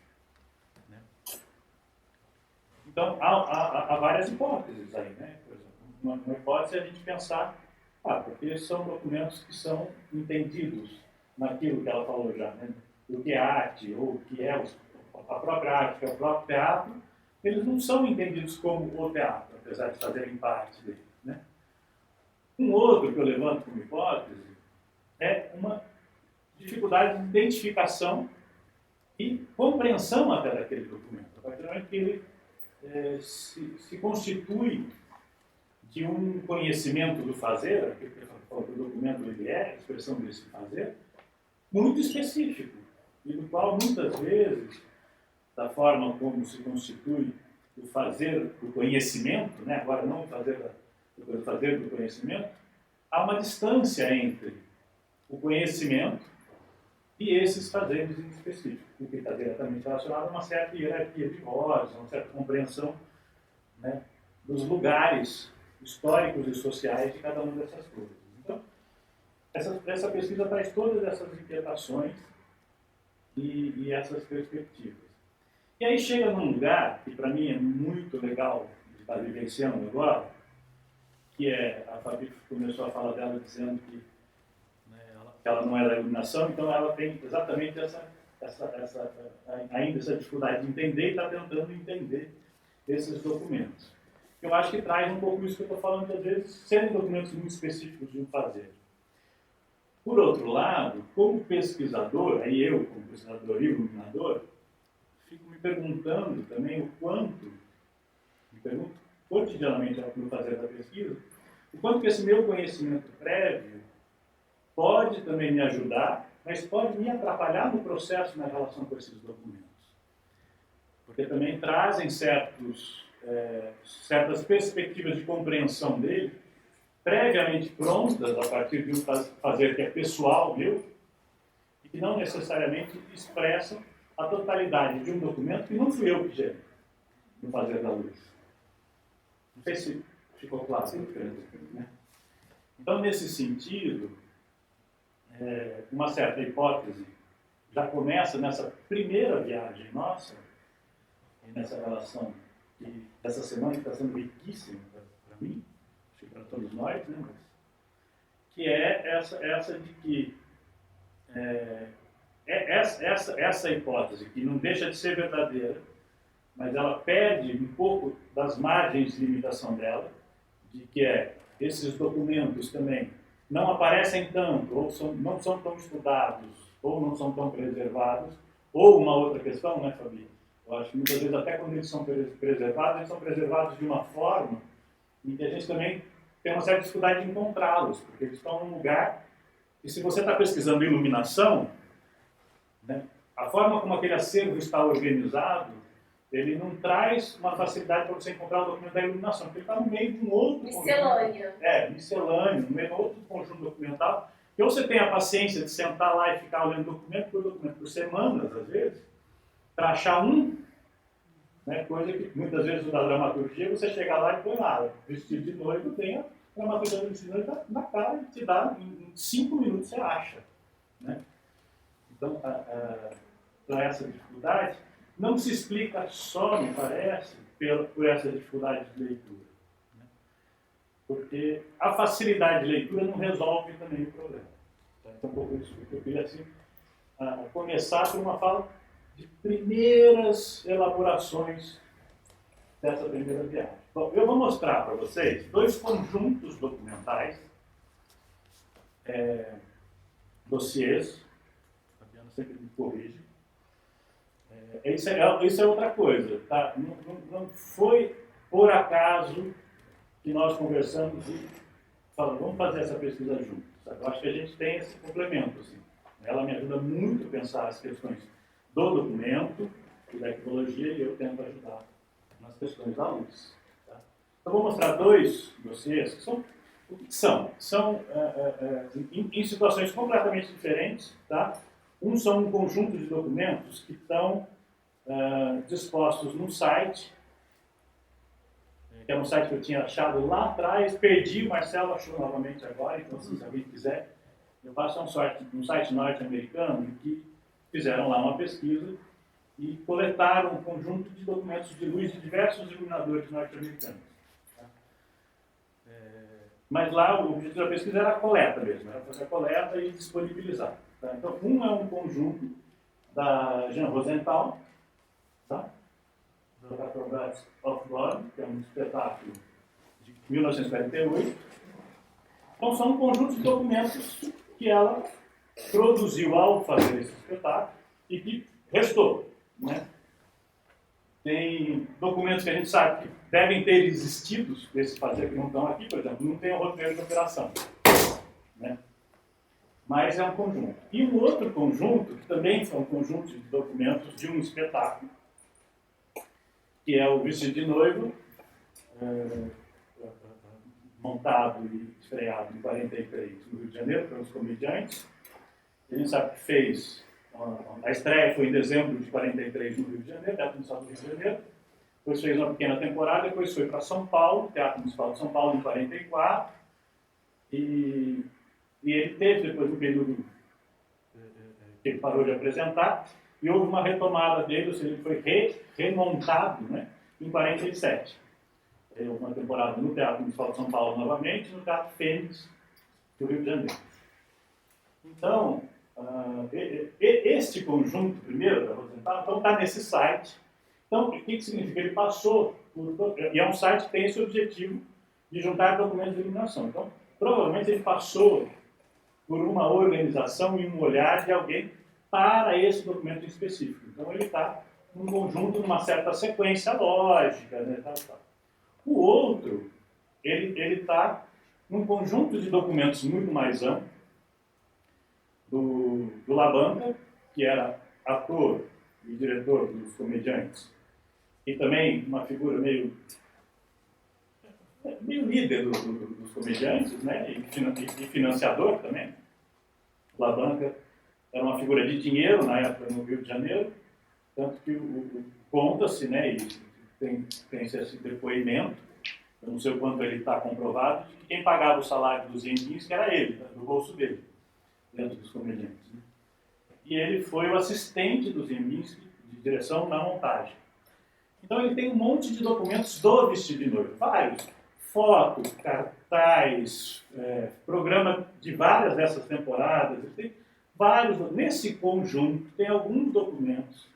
Então, há várias hipóteses aí, né? Por exemplo, uma hipótese é a gente pensar, porque são documentos que são entendidos naquilo que ela falou já, né? O que é arte, ou o que é a própria arte, que é o próprio teatro, eles não são entendidos como o teatro, apesar de fazerem parte dele, né? Um outro que eu levanto como hipótese é uma dificuldade de identificação e compreensão até daquele documento. A partir do momento que ele se constitui de um conhecimento do fazer, o documento ele é a expressão desse fazer, muito específico, e do qual muitas vezes, da forma como se constitui o fazer do conhecimento, né? Agora não o fazer do conhecimento, há uma distância entre o conhecimento e esses fazeres em específico, o que está diretamente relacionado a uma certa hierarquia de vozes, uma certa compreensão, né, dos lugares históricos e sociais de cada uma dessas coisas. Então, essa pesquisa traz todas essas inquietações e essas perspectivas. E aí chega num lugar que para mim é muito legal de estar vivenciando agora, que é, a Fabi começou a falar dela dizendo que ela não é da iluminação, então ela tem exatamente ainda essa dificuldade de entender e está tentando entender esses documentos. Eu acho que traz um pouco isso que eu estou falando, que às vezes serem documentos muito específicos de um fazer. Por outro lado, como pesquisador, aí eu como pesquisador e iluminador, fico me perguntando também me pergunto cotidianamente ao fazer da pesquisa, o quanto que esse meu conhecimento prévio pode também me ajudar, mas pode me atrapalhar no processo na relação com esses documentos. Porque também trazem certas perspectivas de compreensão dele, previamente prontas a partir de um fazer que é pessoal meu, e que não necessariamente expressam a totalidade de um documento que não fui eu que gerei no fazer da luz. Não sei se ficou claro. Né? Então, nesse sentido, uma certa hipótese já começa nessa primeira viagem nossa, e nessa relação dessa semana que está sendo riquíssima para mim, acho que para todos nós, né? Que é essa de que essa hipótese, que não deixa de ser verdadeira, mas ela perde um pouco das margens de limitação dela, de que esses documentos também não aparecem tanto, ou não são tão estudados, ou não são tão preservados, ou uma outra questão, né, Fabi? Eu acho que muitas vezes, até quando eles são preservados, eles são preservados de uma forma em que a gente também tem uma certa dificuldade de encontrá-los, porque eles estão num lugar que, se você está pesquisando iluminação, né, a forma como aquele acervo está organizado, ele não traz uma facilidade para você encontrar o documento da iluminação, porque ele está no meio de um outro miscelânea. Miscelâneo, no meio de um outro conjunto documental. E ou você tem a paciência de sentar lá e ficar olhando documento por semanas, às vezes, para achar né, coisa que muitas vezes na dramaturgia você chega lá e põe lá, vestido de noivo, tem a dramaturgia do vestido de noivo na cara e te dá, em 5 minutos você acha. Né? Então, para essa dificuldade, não se explica só, me parece, por essa dificuldade de leitura. Né? Porque a facilidade de leitura não resolve também o problema. Então, por isso que eu queria assim, começar por uma fala de primeiras elaborações dessa primeira viagem. Bom, eu vou mostrar para vocês 2 conjuntos documentais, dossiês, a Fabiana sempre me corrige. Isso é outra coisa, tá? Não foi por acaso que nós conversamos e falamos, vamos fazer essa pesquisa juntos. Sabe? Eu acho que a gente tem esse complemento. Assim. Ela me ajuda muito a pensar as questões do documento e da equivologia, e eu tento ajudar nas questões da luz. Tá? Então, vou mostrar 2 dossiês que são São em situações completamente diferentes, tá? Uns são um conjunto de documentos que estão dispostos num site, que é um site que eu tinha achado lá atrás, perdi, o Marcelo achou novamente agora, então se alguém quiser, eu passo um site norte-americano que fizeram lá uma pesquisa e coletaram um conjunto de documentos de luz de diversos iluminadores norte-americanos. Tá? Mas lá o objetivo da pesquisa era a coleta mesmo, era fazer a coleta e disponibilizar. Tá? Então, um é um conjunto da Jean Rosenthal, tá? Da Acrobats of God, que é um espetáculo de 1948. Então, são um conjunto de documentos que ela produziu ao fazer esse espetáculo e que restou. Né? Tem documentos que a gente sabe que devem ter existido, esses fazer que não estão aqui, por exemplo, não tem o roteiro de operação. Né? Mas é um conjunto. E um outro conjunto, que também são conjuntos de documentos de um espetáculo, que é o Vestido de Noivo, montado e estreado em 43 no Rio de Janeiro, pelos comediantes. A gente sabe que fez, a estreia foi em dezembro de 43 no Rio de Janeiro, Teatro Municipal do Rio de Janeiro. Depois fez uma pequena temporada, depois foi para São Paulo, Teatro Municipal de São Paulo, em 44. E ele teve, depois do período que ele parou de apresentar, e houve uma retomada dele, ou seja, ele foi remontado, né, em 47. Teve uma temporada no Teatro Municipal de São Paulo novamente, e no Teatro Fênix do Rio de Janeiro. Então, este conjunto, primeiro, da Rosenthal, então está nesse site. Então, o que significa? Ele passou por... E é um site que tem esse objetivo de juntar documentos de iluminação. Então, provavelmente ele passou por uma organização e um olhar de alguém para esse documento específico. Então, ele está num conjunto, numa certa sequência lógica, né, tal. O outro, ele está num conjunto de documentos muito mais amplo, do Labanca, que era ator e diretor dos comediantes, e também uma figura meio líder dos comediantes, né, e financiador também. Labanca era uma figura de dinheiro na época no Rio de Janeiro, tanto que conta-se, né, e tem esse depoimento, eu não sei o quanto ele está comprovado, de que quem pagava o salário dos Ziembinski era ele, do bolso dele, dentro dos comediantes. Né? E ele foi o assistente dos Ziembinski de direção na montagem. Então ele tem um monte de documentos do Vestido de Noivo, vários, fotos, cartaz, programa de várias dessas temporadas, tem vários. Nesse conjunto tem alguns documentos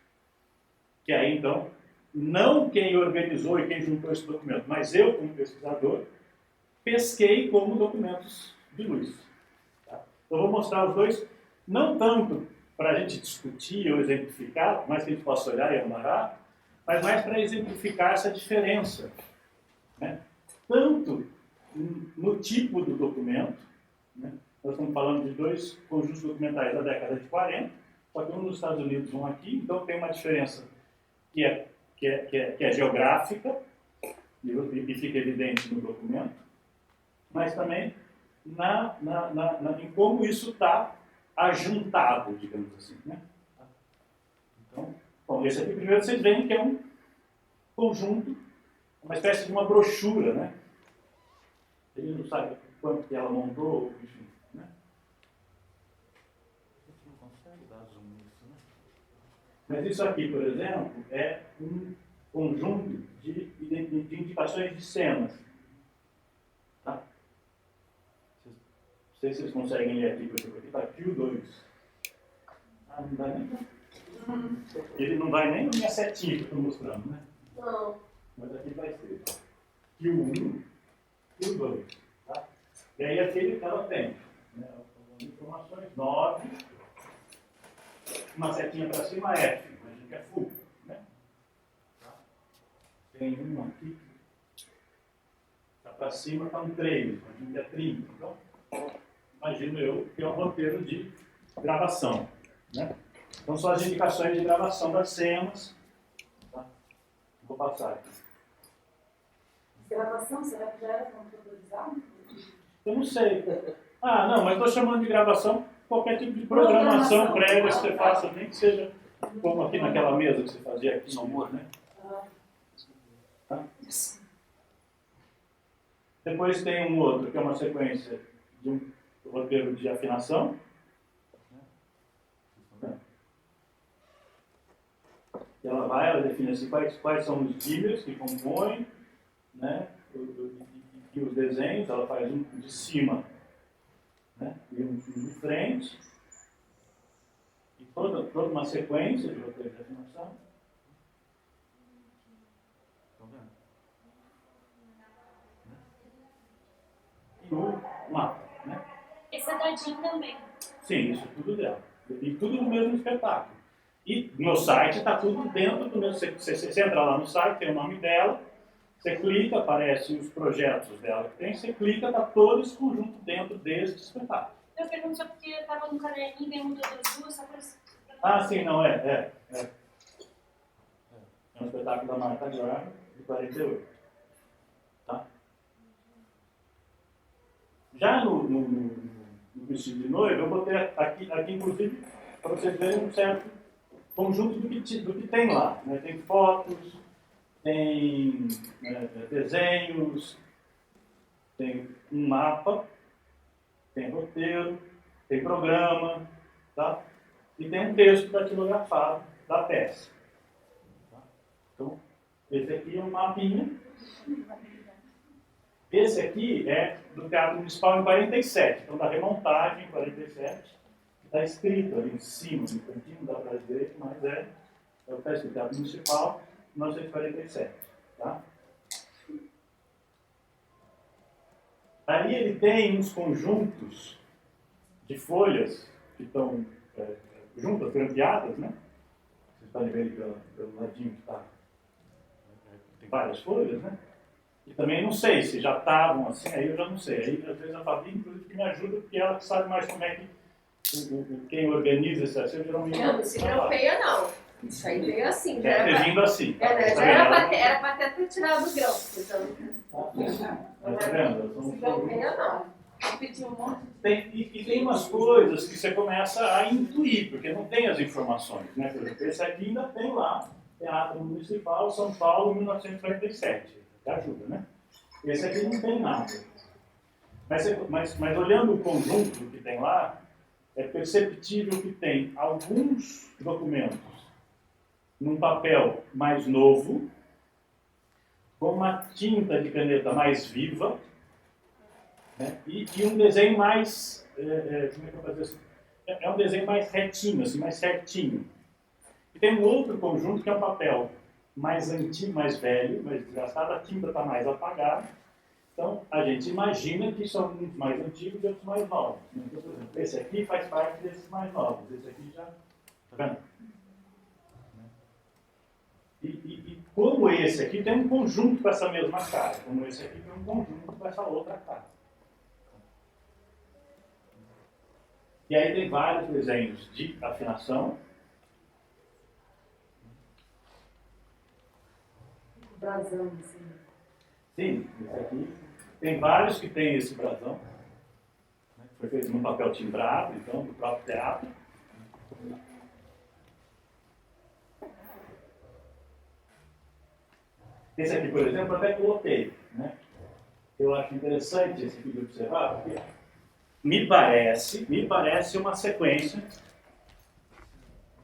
que aí então, não quem organizou e quem juntou esse documento, mas eu como pesquisador, pesquei como documentos de luz. Tá? Então vou mostrar os dois, não tanto para a gente discutir ou exemplificar, mais que a gente possa olhar e amarrar, mas mais para exemplificar essa diferença. Né? Tanto no tipo do documento, né? Nós estamos falando de dois conjuntos documentais da década de 40, só que um nos Estados Unidos, um aqui, então tem uma diferença que é geográfica, e fica evidente no documento, mas também em como isso está ajuntado, digamos assim. Né? Então, bom, esse aqui primeiro vocês veem que é um conjunto, uma espécie de uma brochura, né? Ele não sabe quanto que ela montou, enfim. Né? A gente não consegue dar zoom nisso, né? Mas isso aqui, por exemplo, é um conjunto de indicações de cenas. Tá? Não sei se vocês conseguem ler aqui, porque aqui está Q2. Ah, não dá nem. Ele não vai nem na minha setinha que eu estou mostrando, né? Não. Mas aqui vai ser Q1, Q2. Tá? E aí aquele que ela tem. Né? Informações 9, uma setinha para cima F, imagina que é full. Né? Tá? Tem um aqui, está para cima, está um 3, imagina que é 30. Então, imagino eu que é um roteiro de gravação. Né? Então são as indicações de gravação das cenas. Tá? Vou passar aqui. Gravação, será que já era computadorizado? Eu não sei. Ah, não, mas estou chamando de gravação qualquer tipo de programação prévia que você faça, nem que seja como aqui naquela mesa que você fazia aqui no humor, né? Tá? Depois tem um outro, que é uma sequência de um roteiro de afinação. Ela define assim, quais são os dímeros que compõem, né? E os desenhos, ela faz um de cima, né? E um de frente. E toda uma sequência de roteiro de afinação. Estão vendo? E o mapa, né? Esse é da Jean também. Sim, isso tudo dela. E tudo no mesmo espetáculo. E no site está tudo dentro do mesmo. Você entra lá no site, tem o nome dela, você clica, aparecem os projetos dela que tem, você clica, está todo esse conjunto dentro deste espetáculo. Eu pergunto só porque eu estava no caderninho, daí mudou das duas, só para... Ah, sim, não, é um espetáculo da Marta Graham, de 48. Tá? Já no vestido de noiva, eu botei aqui inclusive, para vocês verem um certo conjunto do que tem lá. Né? Tem fotos, tem desenhos, tem um mapa, tem roteiro, tem programa, tá? E tem um texto datilografado da peça. Tá? Então, esse aqui é um mapinha. Esse aqui é do Teatro Municipal em 47, então da remontagem em 47. Está escrito ali em cima, no cantinho, não dá para ver, mas é o texto do Teatro Municipal, 1947. Tá? Aí ele tem uns conjuntos de folhas que estão juntas, grampeadas, né? Vocês podem ver pelo ladinho que está. Tem várias folhas, né? E também não sei se já estavam assim, aí eu já não sei. Aí às vezes a Fabi, inclusive, que me ajuda, porque ela que sabe mais como é que quem organiza esse acervo geralmente. Não se grampeia não. Isso aí veio assim. Já Deve ter vindo assim. já era para ter tirado do grão. Então, Tá vendo? não se grampeia não. E tem umas coisas que você começa a intuir, porque não tem as informações. Né? Por exemplo, esse aqui ainda tem lá, Teatro Municipal, São Paulo, 1947. Que ajuda, né? Esse aqui não tem nada. Mas olhando o conjunto que tem lá, é perceptível que tem alguns documentos num papel mais novo, com uma tinta de caneta mais viva, né? E um desenho mais... como é que eu vou fazer isso? É um desenho mais retinho, assim, mais certinho. E tem um outro conjunto que é um papel mais antigo, mais velho, mais desgastado, a tinta está mais apagada. Então, a gente imagina que são uns mais antigos e outros mais novos. Então, por exemplo, esse aqui faz parte desses mais novos. Esse aqui já... Está vendo? E como esse aqui tem um conjunto com essa mesma cara, como esse aqui tem um conjunto com essa outra cara. E aí tem vários desenhos de afinação. Brasão, assim. Sim, esse aqui. Tem vários que tem esse brasão. Né? Foi feito num papel timbrado, então, do próprio teatro. Esse aqui, por exemplo, até coloquei. Né? Eu acho interessante esse aqui de observar, porque me parece uma sequência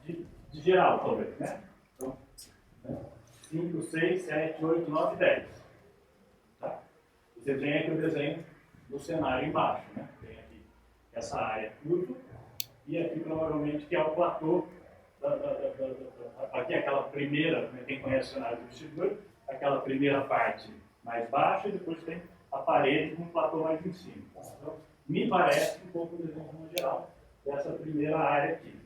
de geral, talvez. Né? Então, 5, 6, 7, 8, 9, 10. Tá? Você tem aqui o desenho do cenário embaixo. Né? Tem aqui essa área curva e aqui provavelmente que é o platô. Aqui é aquela primeira, né, quem conhece o cenário do vestidor, aquela primeira parte mais baixa e depois tem a parede com um platô mais em cima. Tá? Então, me parece um pouco o desenho no geral dessa primeira área aqui.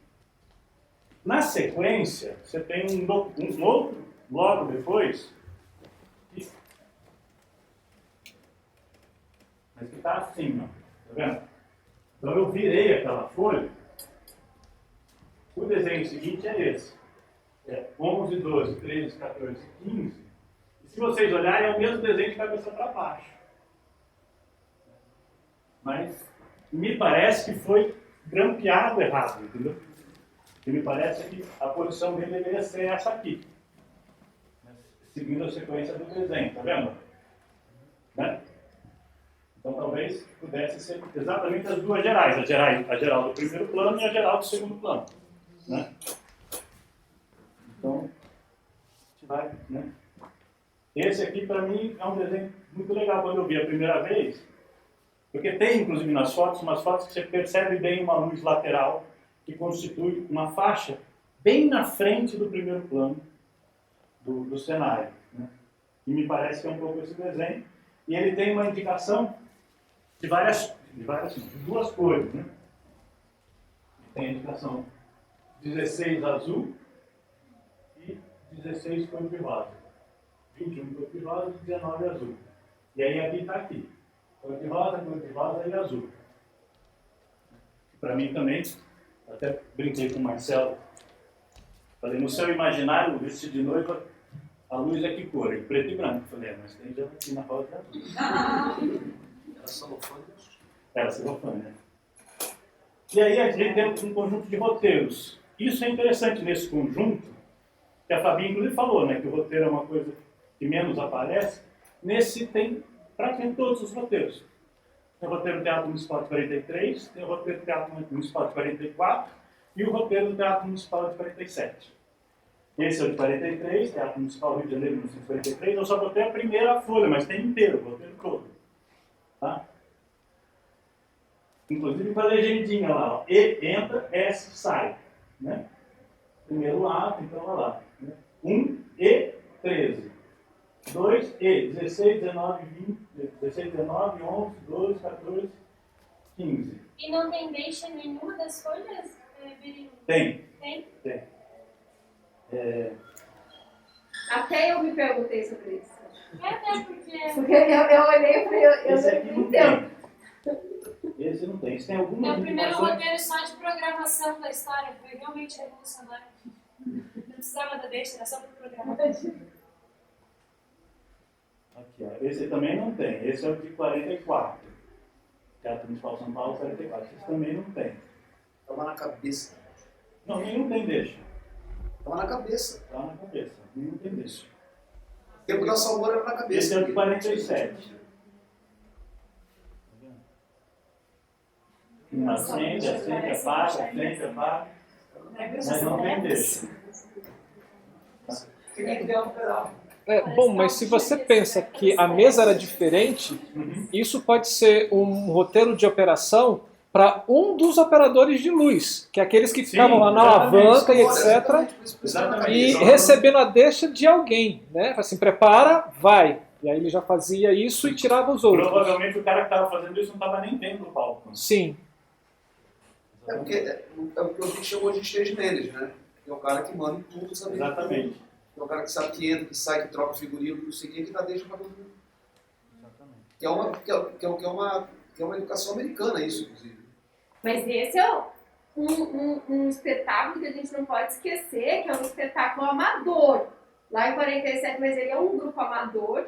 Na sequência, você tem um outro, logo depois, mas que está assim, ó, tá vendo? Então eu virei aquela folha, o desenho seguinte é esse, 11, 12, 13, 14, 15, e se vocês olharem é o mesmo desenho de cabeça para baixo. mas me parece que foi grampeado errado, entendeu? E me parece que a posição dele deveria ser essa aqui, seguindo a sequência do desenho, tá vendo? Né? Então talvez pudesse ser exatamente as duas gerais, a geral do primeiro plano e a geral do segundo plano. Né? Então, a gente vai, né? Esse aqui para mim é um desenho muito legal quando eu vi a primeira vez, porque tem inclusive nas fotos, umas fotos que você percebe bem uma luz lateral que constitui uma faixa bem na frente do primeiro plano do cenário. Né? E me parece que é um pouco esse desenho. E ele tem uma indicação de duas cores. Né? Tem a indicação 16 azul e 16 cor de rosa. 21 cor de rosa e 19 azul. E aí aqui está aqui. Cor de rosa e azul. Para mim também, até brinquei com o Marcelo. Falei, no seu imaginário, o vestido de noiva, a luz é que cor? Preto e branco. Falei, mas tem já na rosa e azul. Era celofane? Era celofane, né? E aí a gente tem um conjunto de roteiros. Isso é interessante nesse conjunto, que a Fabi inclusive falou, né, que o roteiro é uma coisa que menos aparece. Nesse tem praticamente todos os roteiros. Tem o roteiro do Teatro Municipal de 43, tem o roteiro do Teatro Municipal de 44 e o roteiro do Teatro Municipal de 47. Esse é o de 43, Teatro Municipal Rio de Janeiro, 1943. Eu só botei a primeira folha, mas tem inteiro, o roteiro todo. Tá? Inclusive com a legendinha lá, ó. E entra, S sai. Né? Primeiro ato, então olha lá. Né? 1 e 13. 2 e 16, 19, 20, 16, 19, 11, 12, 14, 15. E não tem deixa nenhuma das folhas, Berilo? Tem. Tem? Tem. Até eu me perguntei sobre isso. Até porque... Porque eu olhei e falei, eu Esse aqui não não entendo. tem. Esse não tem. Esse tem algumas Meu primeiro indicações. roteiro só de programação da história foi realmente revolucionário. Não precisava da deixa, era só para programar. Aqui, ó. Esse também não tem. Esse é o de 44. Teatro Municipal São Paulo, 44. Esse também não tem. Tava na cabeça. Não, nenhum tem deixa. Tava na cabeça. Tá na cabeça. Nenhum tem deixa. O tempo da Salmoura era na cabeça. Esse é o de 47. Acende, apaga, acende, apaga. Mas não tem deixa. Bom, mas se você pensa que a mesa era diferente, isso pode ser um roteiro de operação para um dos operadores de luz, que é aqueles que ficavam lá na alavanca e etc. Exatamente. E recebendo a deixa de alguém, né? Assim, prepara, vai. E aí ele já fazia isso e tirava os outros. Provavelmente o cara que estava fazendo isso não estava nem vendo o palco. Sim. É porque é o que a gente chamou de stage manager, né? Que é o cara que manda em tudo, sabe? Exatamente. É o cara que sabe que entra, que sai, que troca figurino, não sei o que dá deixa pra todo mundo. Exatamente. Que é uma educação americana isso, inclusive. Mas esse é um espetáculo que a gente não pode esquecer, que é um espetáculo amador. Lá em 47, mas ele é um grupo amador.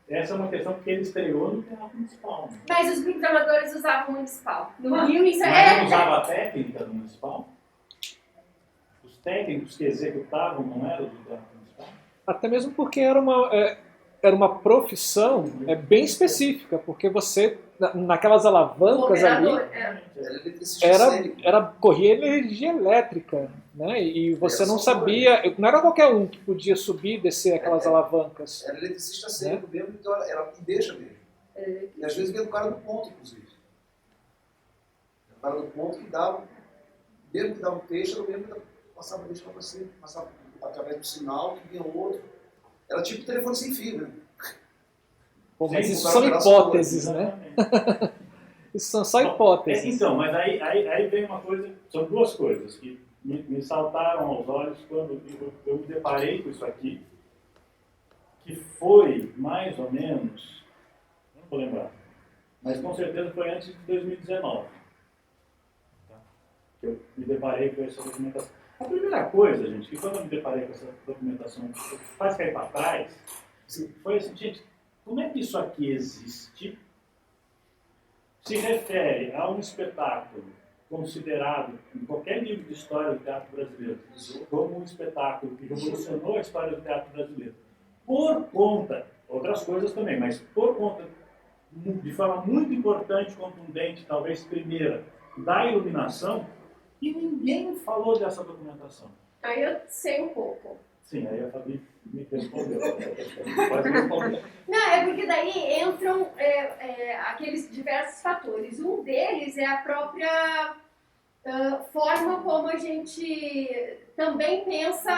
Essa é uma questão que ele estreou no Teatro Municipal. Né? Mas os grupos amadores usavam o municipal. No Rio, isso Mas não é... usava a técnica do Municipal? Os técnicos que executavam não eram do Teatro Municipal? Até mesmo porque era uma profissão bem específica, porque você, naquelas alavancas ali, Operador, Era eletricista cênico. corria energia elétrica, né? E você não sabia, não era qualquer um que podia subir e descer aquelas alavancas. Era eletricista cênico mesmo, então era e deixa mesmo. E às vezes vinha do cara do ponto, inclusive. O cara do ponto que dava, mesmo que dava um peixe, era o mesmo que passava deixa para você, passava através do sinal, que vinha outro. Era tipo telefone sem fio, né? Bom, mas Sim, isso o são cara hipóteses, operação, né? Isso são só hipóteses. Então, mas aí vem uma coisa, são duas coisas que me saltaram aos olhos quando eu me deparei com isso aqui, que foi mais ou menos, não vou lembrar, mas com certeza foi antes de 2019, tá? Que eu me deparei com essa documentação. A primeira coisa, gente, que quando eu me deparei com essa documentação, faz cair para trás, foi assim, gente, como é que isso aqui existe? Se refere a um espetáculo considerado, em qualquer livro de história do teatro brasileiro, como um espetáculo que revolucionou a história do teatro brasileiro. Por conta, outras coisas também, mas por conta, de forma muito importante, contundente, talvez primeira, da iluminação, e ninguém falou dessa documentação. Aí eu sei um pouco. Sim, aí a Fabi me respondeu. Pode responder. Não, é porque daí entram aqueles diversos fatores. Um deles é a própria forma como a gente também pensa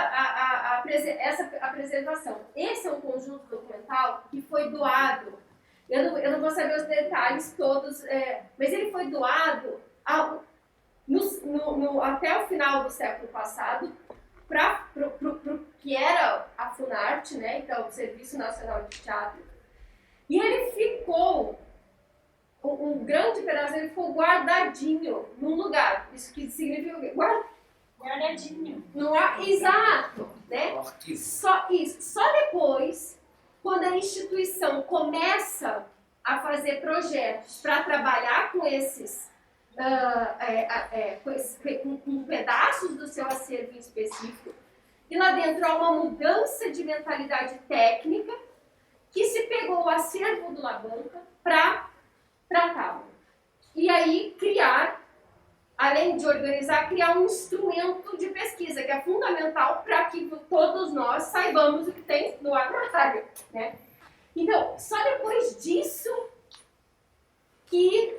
essa apresentação. Esse é um conjunto documental que foi doado. Eu não vou saber os detalhes todos, mas ele foi doado até o final do século passado para que era a Funarte, né? Então, o Serviço Nacional de Teatro. E ele ficou, um grande pedaço, ele ficou guardadinho num lugar. Isso que significa o quê? Guardadinho. Exato, né? Só depois, quando a instituição começa a fazer projetos para trabalhar com esses com pedaços do seu acervo em específico, e lá dentro há uma mudança de mentalidade técnica que se pegou o acervo do Labanca para tratá-lo. E aí criar, além de organizar, criar um instrumento de pesquisa, que é fundamental para que todos nós saibamos o que tem no armário, né? Então, só depois disso que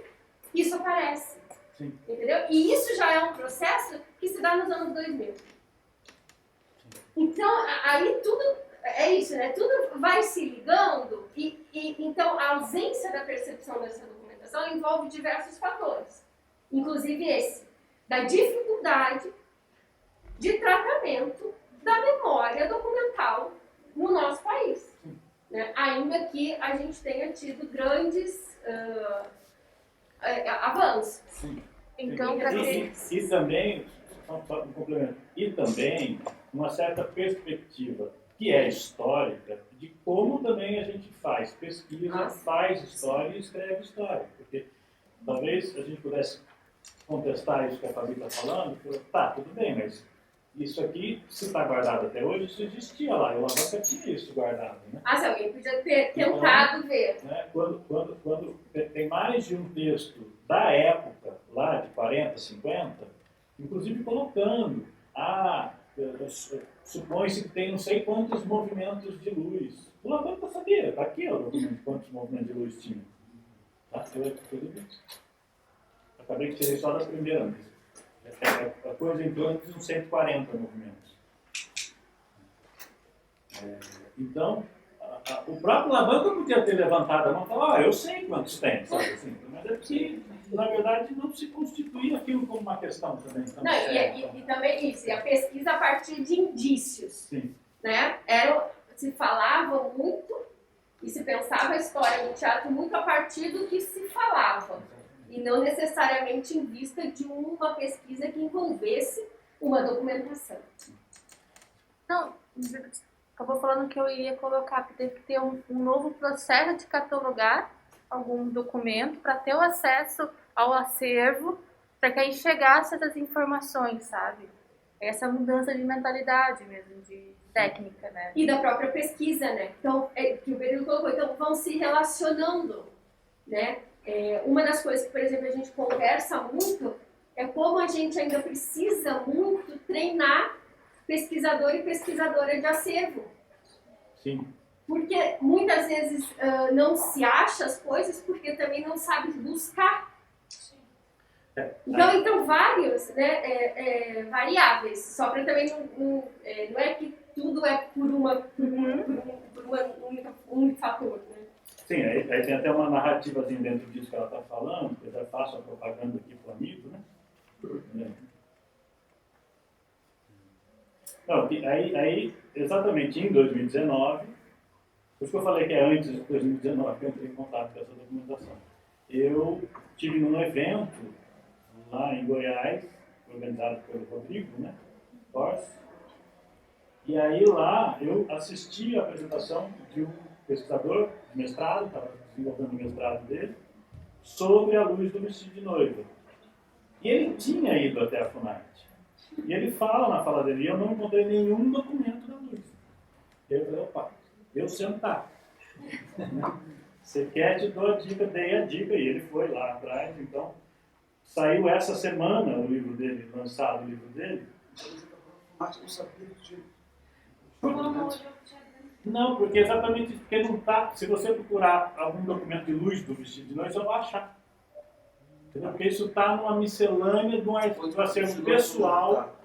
isso aparece. Sim. Entendeu? E isso já é um processo que se dá nos anos 2000. Então, aí tudo é isso, né? Tudo vai se ligando e então a ausência da percepção dessa documentação envolve diversos fatores. Inclusive esse, da dificuldade de tratamento da memória documental no nosso país. Né? Ainda que a gente tenha tido grandes avanços. Sim. Então, e também, só um complemento, e também uma certa perspectiva que é histórica de como também a gente faz pesquisa, faz história e escreve história. Porque talvez a gente pudesse contestar isso que a Fabi está falando, tá, tudo bem, mas isso aqui, se está guardado até hoje, isso existia lá, eu nunca tinha isso guardado. Né? Se alguém podia ter tentado ver. Né, quando tem mais de um texto da época, lá de 40, 50, inclusive colocando, supõe-se que tem não sei quantos movimentos de luz. O Labanca sabia, está aqui o documento de quantos movimentos de luz tinha. Tá? Tudo bem. Acabei que tirei só das primeiras. A coisa em torno de uns 140 movimentos. Então, o próprio Labanca podia ter levantado a mão e falar, eu sei quantos tem, sabe assim? Mas é porque, na verdade, não se constituía aquilo como uma questão também. E também isso, a pesquisa a partir de indícios. Sim. Né? Se falava muito e se pensava a história do teatro muito a partir do que se falava. E não necessariamente em vista de uma pesquisa que envolvesse uma documentação. Não, acabou falando que eu iria colocar que teve que ter um novo processo de catalogar algum documento para ter o acesso ao acervo, para que aí chegasse essas informações, sabe? Essa mudança de mentalidade mesmo, de técnica, né? E da própria pesquisa, né? Então, que o Berilo colocou, então vão se relacionando, né? Uma das coisas que, por exemplo, a gente conversa muito é como a gente ainda precisa muito treinar pesquisador e pesquisadora de acervo. Sim. Porque muitas vezes não se acha as coisas porque também não sabe buscar. Então vários, né, variáveis, só para também não é que tudo é por um único fator, né? Sim, aí tem até uma narrativazinha dentro disso que ela está falando, que eu já faço a propaganda aqui para o amigo, né? Não, aí, exatamente em 2019, por isso que eu falei que é antes de 2019 que eu entrei em contato com essa documentação. Eu tive num evento lá em Goiás, organizado pelo Rodrigo, né? Torres. E aí lá eu assisti a apresentação de um pesquisador de mestrado, estava desenvolvendo o mestrado dele, sobre a luz do vestido de noiva. E ele tinha ido até a Funarte. E ele fala na fala dele, eu não encontrei nenhum documento da luz. E aí eu falei, opa, eu sentar. Você quer, te dou a dica, dei a dica, e ele foi lá atrás. Então, saiu essa semana o livro dele, lançado o livro dele. Mas não sabia do jeito. Não, porque exatamente porque não está. Se você procurar algum documento de luz do vestido de noiva, você vai achar. Entendeu? Porque isso está numa miscelânea de um acervo pessoal.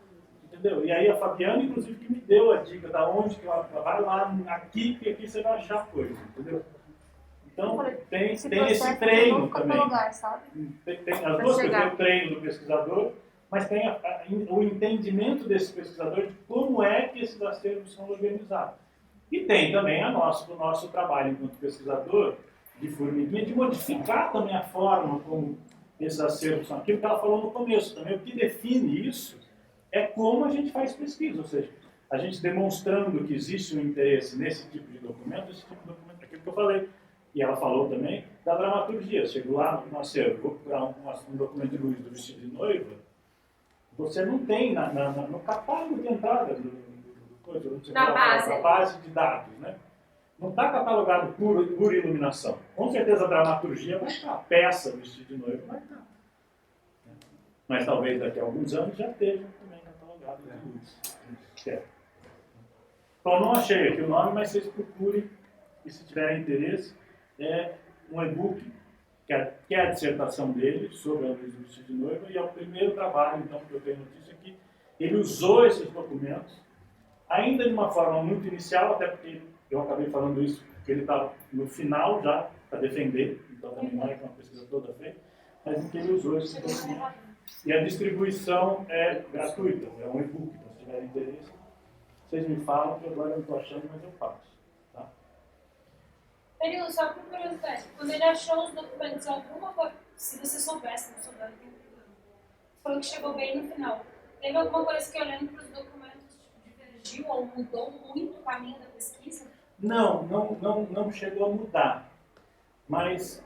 Entendeu? E aí a Fabiana, inclusive, que me deu a dica da onde que ela vai lá, aqui, que aqui você vai achar coisa. Entendeu? Então, tem esse treino também. Lugar, sabe? Tem as duas coisas, tem o treino do pesquisador, mas tem o entendimento desse pesquisador de como é que esses acervos são organizados. E tem também o nosso trabalho enquanto pesquisador de formiguinha, de modificar também a forma como esses acervos são. Aquilo que ela falou no começo também, o que define isso é como a gente faz pesquisa, ou seja, a gente demonstrando que existe um interesse nesse tipo de documento, aquilo que eu falei. E ela falou também da dramaturgia. Chegou lá no acervo, vou procurar um documento de luz do vestido de noiva, você não tem no catálogo de entrada na base de dados, né? Não está catalogado por iluminação. Com certeza a dramaturgia vai estar, a peça do vestido de noiva vai estar. Mas talvez daqui a alguns anos já esteja também catalogado de luz. Então, não achei aqui o nome, mas vocês procurem, e se tiverem interesse, é um e-book, que é a dissertação dele sobre a luz do vestido de noiva, e é o primeiro trabalho, então, que eu tenho notícia aqui. Ele usou esses documentos, ainda de uma forma muito inicial, até porque eu acabei falando isso, porque ele está no final já para defender, então também não é uma pesquisa toda feita, mas em que ele usou esses documentos. E a distribuição é gratuita, é um e-book, então se tiverem interesse, vocês me falam, que agora eu não estou achando, mas eu faço. Tá? Período, só por curiosidade, quando ele achou os documentos, alguma coisa, se você soubesse, não souber, não tem problema. Você falou que chegou bem no final. Teve alguma coisa que, olhando para os documentos, divergiu ou mudou muito o caminho da pesquisa? Não chegou a mudar. Mas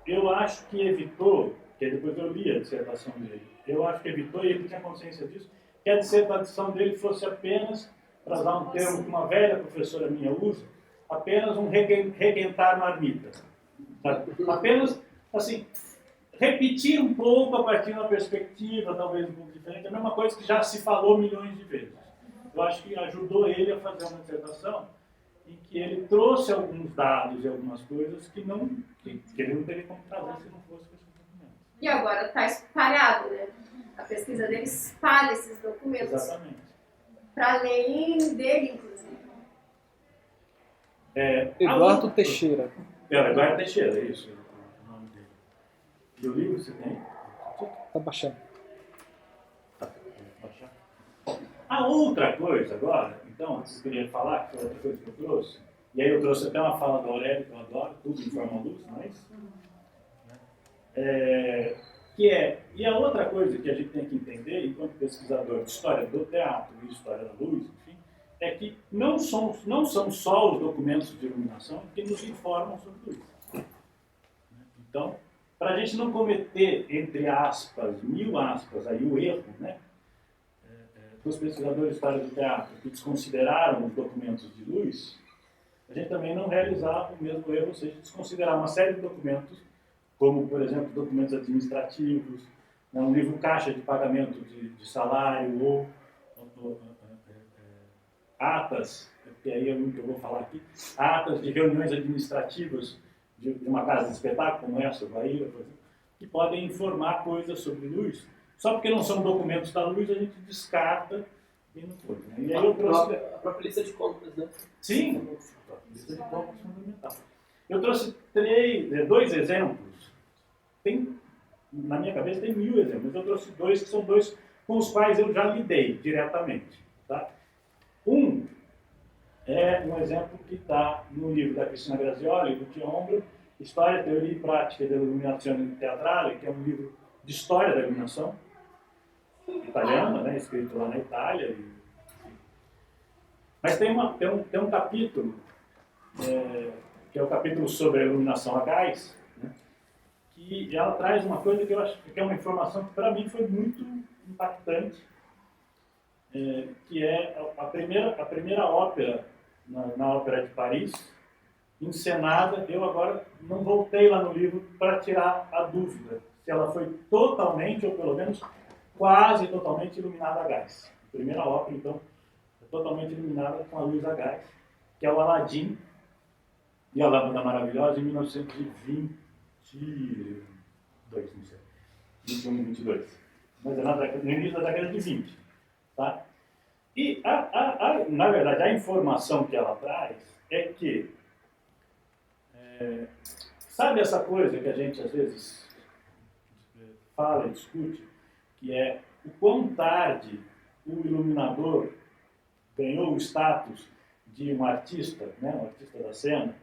eu acho que evitou, que depois eu li a dissertação dele, eu acho que evitou, e ele tinha consciência disso, que a dissertação dele fosse apenas, para usar um termo que uma velha professora minha usa, apenas um requentar marmita. Sabe? Apenas, assim, repetir um pouco a partir de uma perspectiva, talvez um pouco diferente, a mesma coisa que já se falou milhões de vezes. Eu acho que ajudou ele a fazer uma dissertação em que ele trouxe alguns dados e algumas coisas que ele não teria como trazer se não fosse com esses documentos. E agora está espalhado, né? A pesquisa dele espalha esses documentos. Exatamente. Para além dele, inclusive. Eduardo Teixeira. Eduardo Teixeira, é isso o nome dele. E o livro você tem? Tá baixando. Tá, vou baixar. A outra coisa agora, então, que eu queria falar, que foi outra coisa que eu trouxe, e aí eu trouxe até uma fala do Aurélio, que eu adoro, tudo em forma luz, não é isso? E a outra coisa que a gente tem que entender, enquanto pesquisador de história do teatro e história da luz, enfim, é que não são só os documentos de iluminação que nos informam sobre luz. Então, para a gente não cometer, entre aspas, 1000 aspas, aí o erro, né? Os pesquisadores de história do teatro que desconsideraram os documentos de luz, a gente também não realizar o mesmo erro, ou seja, desconsiderar uma série de documentos, como, por exemplo, documentos administrativos, né, um livro caixa de pagamento de salário, ou atas, que aí é o que eu vou falar aqui, atas de reuniões administrativas de uma casa de espetáculo, como essa, Bahia, por exemplo, que podem informar coisas sobre luz. Só porque não são documentos da luz, a gente descarta e não foi. Né? E aí eu trouxe... A própria lista de compras, né? Sim, a lista de compras é fundamental. Eu trouxe 2 exemplos. Na minha cabeça tem 1000 exemplos, mas eu trouxe 2 que são 2 com os quais eu já lidei diretamente. Tá? Um é um exemplo que está no livro da Cristina Grazioli, do Tiombro, História, Teoria e Prática da Iluminazione Teatrale, que é um livro de história da iluminação italiana, né, escrito lá na Itália. Mas tem um capítulo que é o capítulo sobre a iluminação a gás, né, que ela traz uma coisa que eu acho que é uma informação que para mim foi muito impactante, que é a primeira ópera na Ópera de Paris, encenada. Eu agora não voltei lá no livro para tirar a dúvida se ela foi totalmente, ou pelo menos quase totalmente iluminada a gás. A primeira ópera, então, é totalmente iluminada com a luz a gás, que é o Aladim e a Lâmpada Maravilhosa, em 1922, não sei, 21, 22. Mas é no início da década de 20. Tá? E, na verdade, a informação que ela traz é que, sabe essa coisa que a gente, às vezes, fala e discute, que é o quão tarde o iluminador ganhou o status de um artista, né, um artista da cena,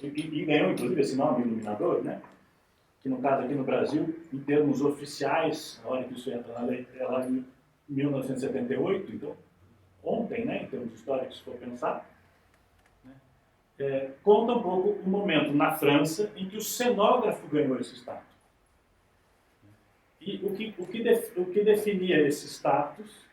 e ganhou, inclusive, esse nome, iluminador, né, que, no caso, aqui no Brasil, em termos oficiais, a hora que isso entra na lei, é lá em 1978, então, ontem, né, em termos históricos, se for pensar, né, conta um pouco o momento na França em que o cenógrafo ganhou esse status. E o que definia esse status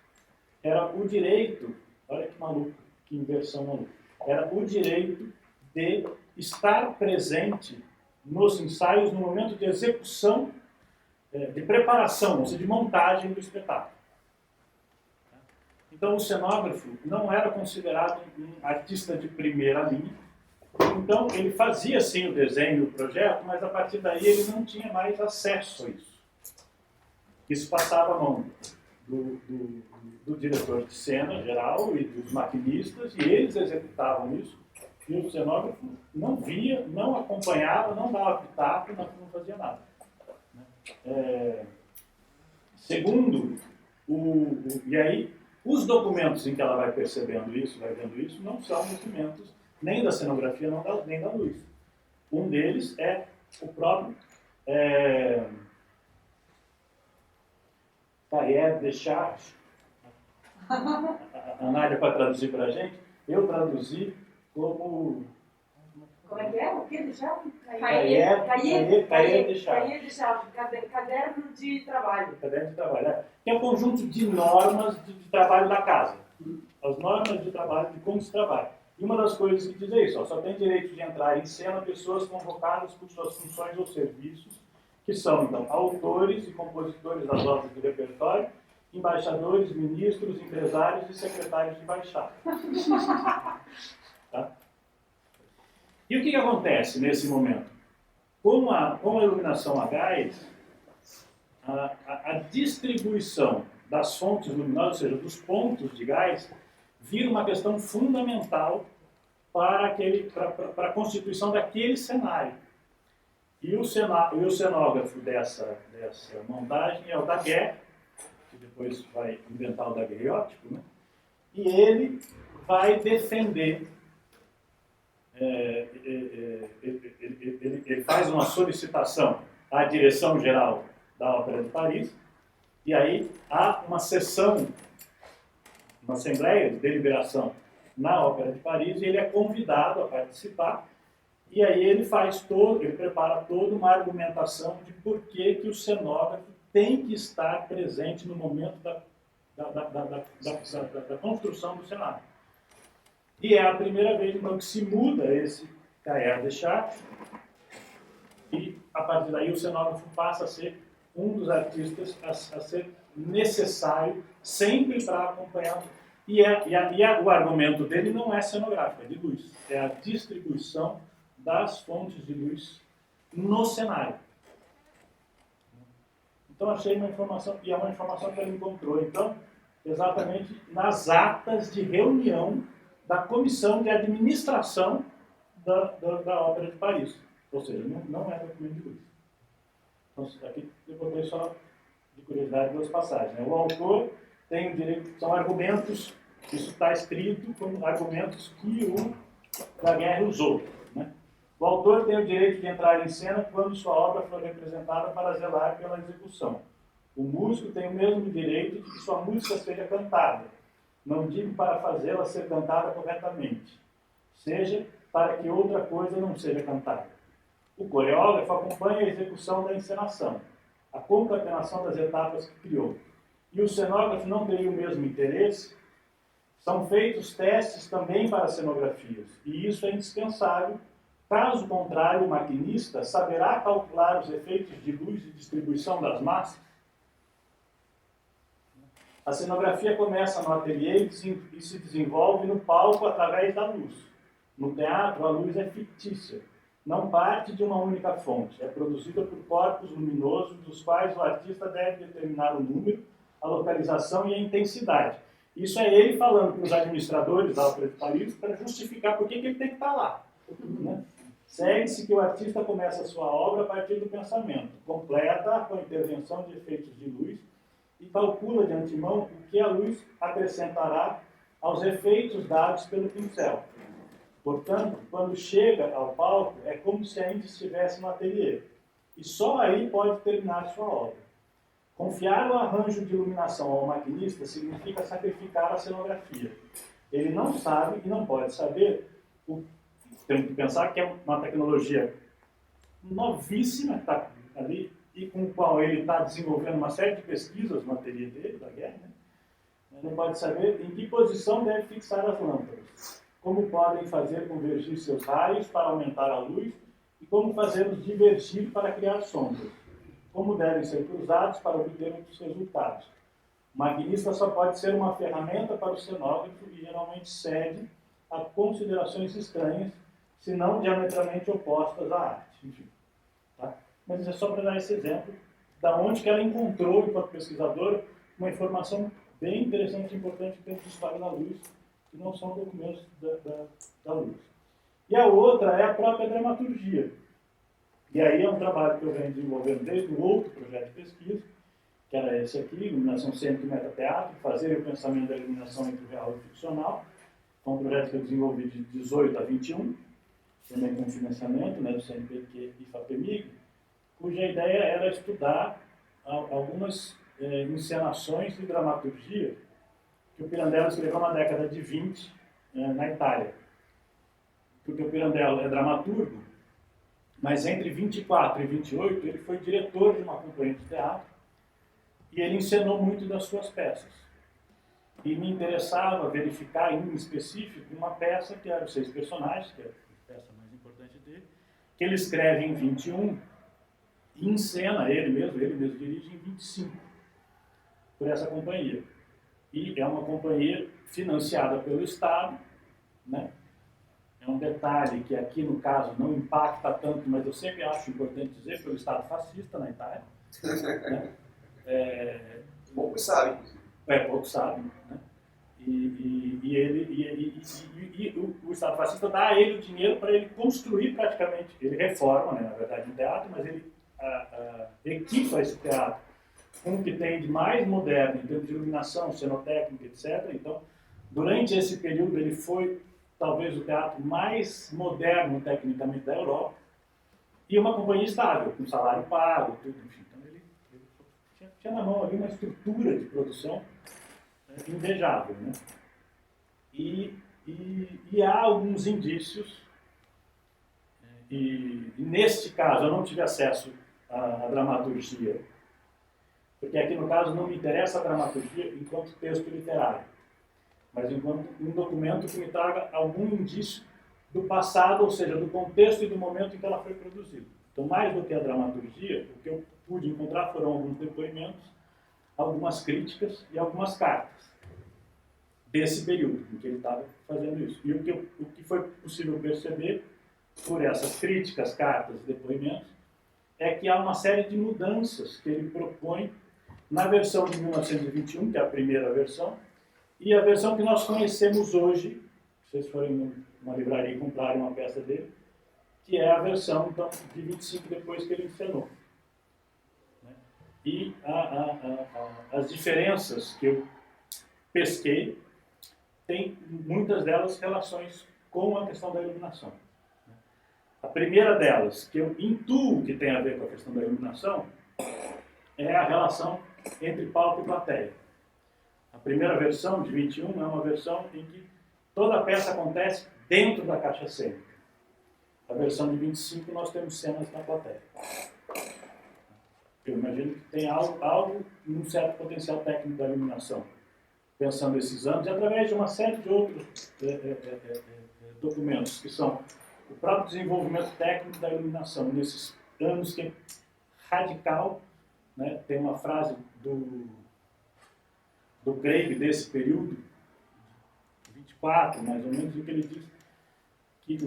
era o direito, olha que maluco, que inversão maluca, era o direito de estar presente nos ensaios no momento de execução, de preparação, ou seja, de montagem do espetáculo. Então, o cenógrafo não era considerado um artista de primeira linha. Então, ele fazia, sim, o desenho, o projeto, mas, a partir daí, ele não tinha mais acesso a isso. Isso passava a mão do diretor de cena geral e dos maquinistas, e eles executavam isso, e o cenógrafo não via, não acompanhava, não dava pitaco, não fazia nada. Segundo, e aí, os documentos em que ela vai percebendo isso, vai vendo isso, não são documentos nem da cenografia, nem da luz. Um deles é o próprio cahier de charge. A Nádia, para traduzir para a gente, eu traduzi como... Como é que é? O que de chave? Cahier de charge. Cahier de chave, caderno de trabalho. Caderno de trabalho, que é um conjunto de normas de trabalho da casa. As normas de trabalho, de como se trabalha. E uma das coisas que diz é isso, só tem direito de entrar em cena pessoas convocadas por suas funções ou serviços, que são, então, autores e compositores das obras do repertório, embaixadores, ministros, empresários e secretários de embaixada. Tá? E o que acontece nesse momento? Com a iluminação a gás, a distribuição das fontes luminosas, ou seja, dos pontos de gás, vira uma questão fundamental para a constituição daquele cenário. E o cenógrafo dessa montagem é o Daguerre, que depois vai inventar o daguerreótipo, né? E ele vai defender, ele faz uma solicitação à direção-geral da Ópera de Paris, e aí há uma sessão, uma assembleia de deliberação na Ópera de Paris, e ele é convidado a participar, e aí ele prepara toda uma argumentação de por que o cenógrafo tem que estar presente no momento da construção do cenário. E é a primeira vez, então, que se muda esse cahier de charge, e a partir daí o cenógrafo passa a ser um dos artistas a ser necessário sempre para acompanhar. E o argumento dele não é cenográfico, é de luz. É a distribuição das fontes de luz no cenário. Então, achei uma informação, e é uma informação que ele encontrou, então, exatamente nas atas de reunião da Comissão de Administração da Ópera de Paris. Ou seja, não é documento de luz. Então, aqui eu botei só, de curiosidade, duas passagens. Né? O autor tem o direito, são argumentos, isso está escrito como argumentos que o Daguerre usou. Né? O autor tem o direito de entrar em cena quando sua obra for representada para zelar pela execução. O músico tem o mesmo direito de que sua música seja cantada. Não digo para fazê-la ser cantada corretamente. Seja para que outra coisa não seja cantada. O coreógrafo acompanha a execução da encenação, a concatenação das etapas que criou. E o cenógrafo não teria o mesmo interesse? São feitos testes também para cenografias, e isso é indispensável. Caso contrário, o maquinista saberá calcular os efeitos de luz e distribuição das massas. A cenografia começa no ateliê e se desenvolve no palco através da luz. No teatro, a luz é fictícia, não parte de uma única fonte, é produzida por corpos luminosos, dos quais o artista deve determinar o número, a localização e a intensidade. Isso é ele falando para os administradores da Ópera de Paris para justificar por que ele tem que estar lá. Né? Segue-se que o artista começa a sua obra a partir do pensamento, completa com a intervenção de efeitos de luz e calcula de antemão o que a luz acrescentará aos efeitos dados pelo pincel. Portanto, quando chega ao palco, é como se ainda estivesse no ateliê. E só aí pode terminar sua obra. Confiar o arranjo de iluminação ao maquinista significa sacrificar a cenografia. Ele não sabe e não pode saber. Tem que pensar que é uma tecnologia novíssima que está ali e com o qual ele está desenvolvendo uma série de pesquisas no ateliê dele, da guerra. Né? Não pode saber em que posição deve fixar as lâmpadas, como podem fazer convergir seus raios para aumentar a luz e como fazê-los divergir para criar sombras, como devem ser cruzados para obter outros resultados. O maquinista só pode ser uma ferramenta para o cenógrafo e geralmente cede a considerações estranhas, se não diametralmente opostas à arte. Enfim, tá? Mas é só para dar esse exemplo da onde que ela encontrou, enquanto pesquisadora, uma informação bem interessante e importante dentro da história da luz, que não são documentos da luz. E a outra é a própria dramaturgia. E aí é um trabalho que eu venho desenvolvendo desde um outro projeto de pesquisa, que era esse aqui, Iluminação Cênica e Metateatro, fazer o pensamento da iluminação entre o real e o ficcional. Foi um projeto que eu desenvolvi de 18 a 21, também com financiamento, né, do CNPq e FAPEMIG, cuja ideia era estudar algumas encenações de dramaturgia que o Pirandello escreveu na década de 20 na Itália. Porque o Pirandello é dramaturgo, mas entre 24 e 28 ele foi diretor de uma companhia de teatro e ele encenou muito das suas peças. E me interessava verificar em específico uma peça que era os 6 personagens, que é a peça mais importante dele, que ele escreve em 21 e encena ele mesmo dirige em 25 por essa companhia. E é uma companhia financiada pelo Estado, né? É um detalhe que aqui, no caso, não impacta tanto, mas eu sempre acho importante dizer, pelo Estado fascista na Itália. Né? Poucos sabem. Poucos sabem. Né? O Estado fascista dá a ele o dinheiro para ele construir praticamente. Ele reforma, né, na verdade, um teatro, mas ele equipa esse teatro com o que tem de mais moderno em termos de iluminação, cenotécnica, etc. Então, durante esse período, ele foi talvez o teatro mais moderno tecnicamente da Europa, e uma companhia estável, com salário pago, tudo, enfim. Então ele tinha na mão ali uma estrutura de produção invejável. Né? E há alguns indícios, e neste caso eu não tive acesso à dramaturgia, porque aqui no caso não me interessa a dramaturgia enquanto texto literário, mas enquanto um documento que me traga algum indício do passado, ou seja, do contexto e do momento em que ela foi produzida. Então, mais do que a dramaturgia, o que eu pude encontrar foram alguns depoimentos, algumas críticas e algumas cartas desse período em que ele estava fazendo isso. E o que foi possível perceber por essas críticas, cartas e depoimentos é que há uma série de mudanças que ele propõe na versão de 1921, que é a primeira versão, e a versão que nós conhecemos hoje, se vocês forem numa livraria e comprarem uma peça dele, que é a versão então, de 25 depois que ele encenou. E as diferenças que eu pesquei, tem muitas delas relações com a questão da iluminação. A primeira delas, que eu intuo que tem a ver com a questão da iluminação, é a relação entre palco e plateia. A primeira versão, de 21, é uma versão em que toda a peça acontece dentro da caixa cênica. A versão de 25 nós temos cenas na plateia. Eu imagino que tem algo um certo potencial técnico da iluminação, pensando esses anos, e através de uma série de outros documentos, que são o próprio desenvolvimento técnico da iluminação, nesses anos que é radical, né? Tem uma frase do Craig desse período, 24, mais ou menos, em que ele diz que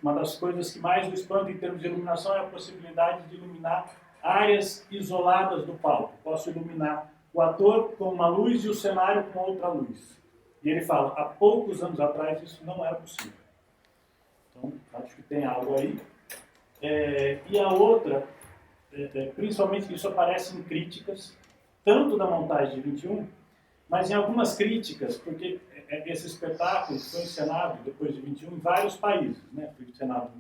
uma das coisas que mais o espanta em termos de iluminação é a possibilidade de iluminar áreas isoladas do palco. Posso iluminar o ator com uma luz e o cenário com outra luz. E ele fala, há poucos anos atrás isso não era possível. Então, acho que tem algo aí. E a outra, principalmente isso aparece em críticas, tanto da montagem de 21, mas em algumas críticas, porque esse espetáculo foi encenado depois de 21 em vários países, né? Foi encenado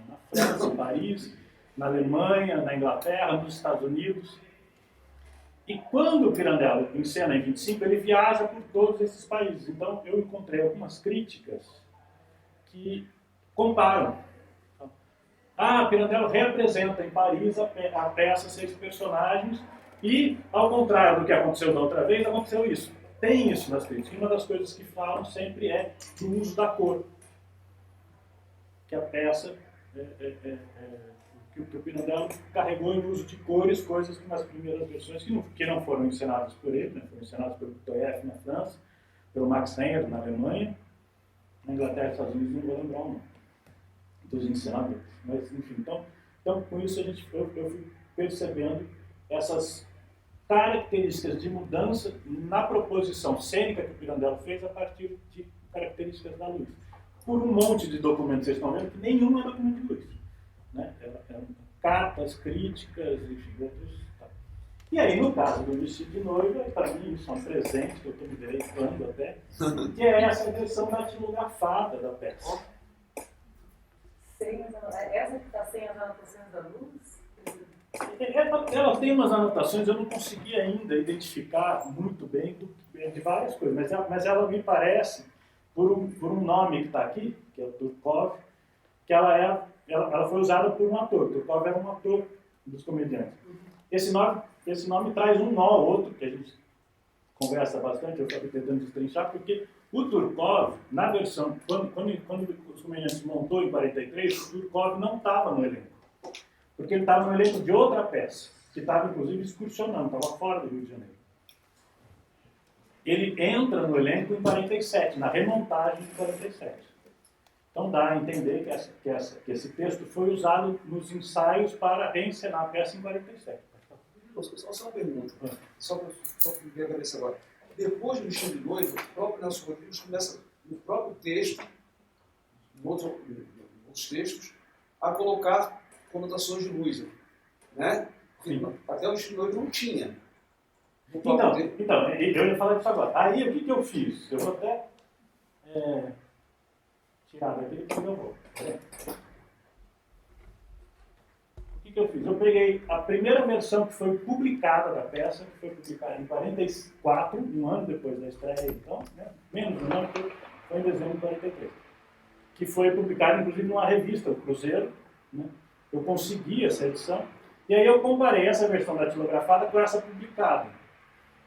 na França, em Paris, na Alemanha, na Inglaterra, nos Estados Unidos. E quando o Pirandello encena em 25, ele viaja por todos esses países. Então eu encontrei algumas críticas que comparam. Pirandello representa em Paris a peça 6 personagens e, ao contrário do que aconteceu da outra vez, aconteceu isso. Tem isso nas críticas. E uma das coisas que falam sempre é do uso da cor. Que a peça, que o Pirandello carregou em uso de cores, coisas que nas primeiras versões que não foram ensinadas por ele, né? Foram ensinadas pelo Toeff na França, pelo Max Reinhardt na Alemanha, na Inglaterra e Estados Unidos, não vou lembrar o nome dos ensinadores. Mas, enfim, então com isso eu fui percebendo essas características de mudança na proposição cênica que o Pirandello fez a partir de características da luz. Por um monte de documentos, vocês estão vendo que nenhum é documento de luz. Né? Eram cartas, críticas, enfim, outros. Tá. E aí, no caso do vestido de noiva, para mim, isso é um presente que eu estou me deleitando até, que é essa versão datilografada da peça. Essa que está sem as anotações da luz? Ela tem umas anotações, eu não consegui ainda identificar muito bem de várias coisas, mas ela me parece, por um nome que está aqui, que é o Turkov, que ela foi usada por um ator. Turkov era um ator dos comediantes. Esse nome traz um nó ao outro, que a gente conversa bastante, eu estou tentando destrinchar, porque o Turkov, na versão, quando os comediantes montou em 43, o Turkov não estava no elenco. Porque ele estava no elenco de outra peça, que estava inclusive excursionando, estava fora do Rio de Janeiro. Ele entra no elenco em 47, na remontagem de 47. Então dá a entender que esse texto foi usado nos ensaios para reencenar a peça em 47. Só uma pergunta, só para me agradecer agora. Depois do vestido de noiva, o próprio Nelson Rodrigues começa, no próprio texto, em outros textos, a colocar conotações de luz, né? Até o vestido de noiva não tinha. Então, eu ia falar disso agora. Aí, o que eu fiz? Eu vou até tirar daqui e eu vou. O que eu fiz? Eu peguei a primeira versão que foi publicada da peça, que foi publicada em 44, um ano depois da estreia, então, né? Menos de um ano, foi em dezembro de 43. Que foi publicada, inclusive, numa revista, o Cruzeiro, né? Eu consegui essa edição, e aí eu comparei essa versão datilografada com essa publicada.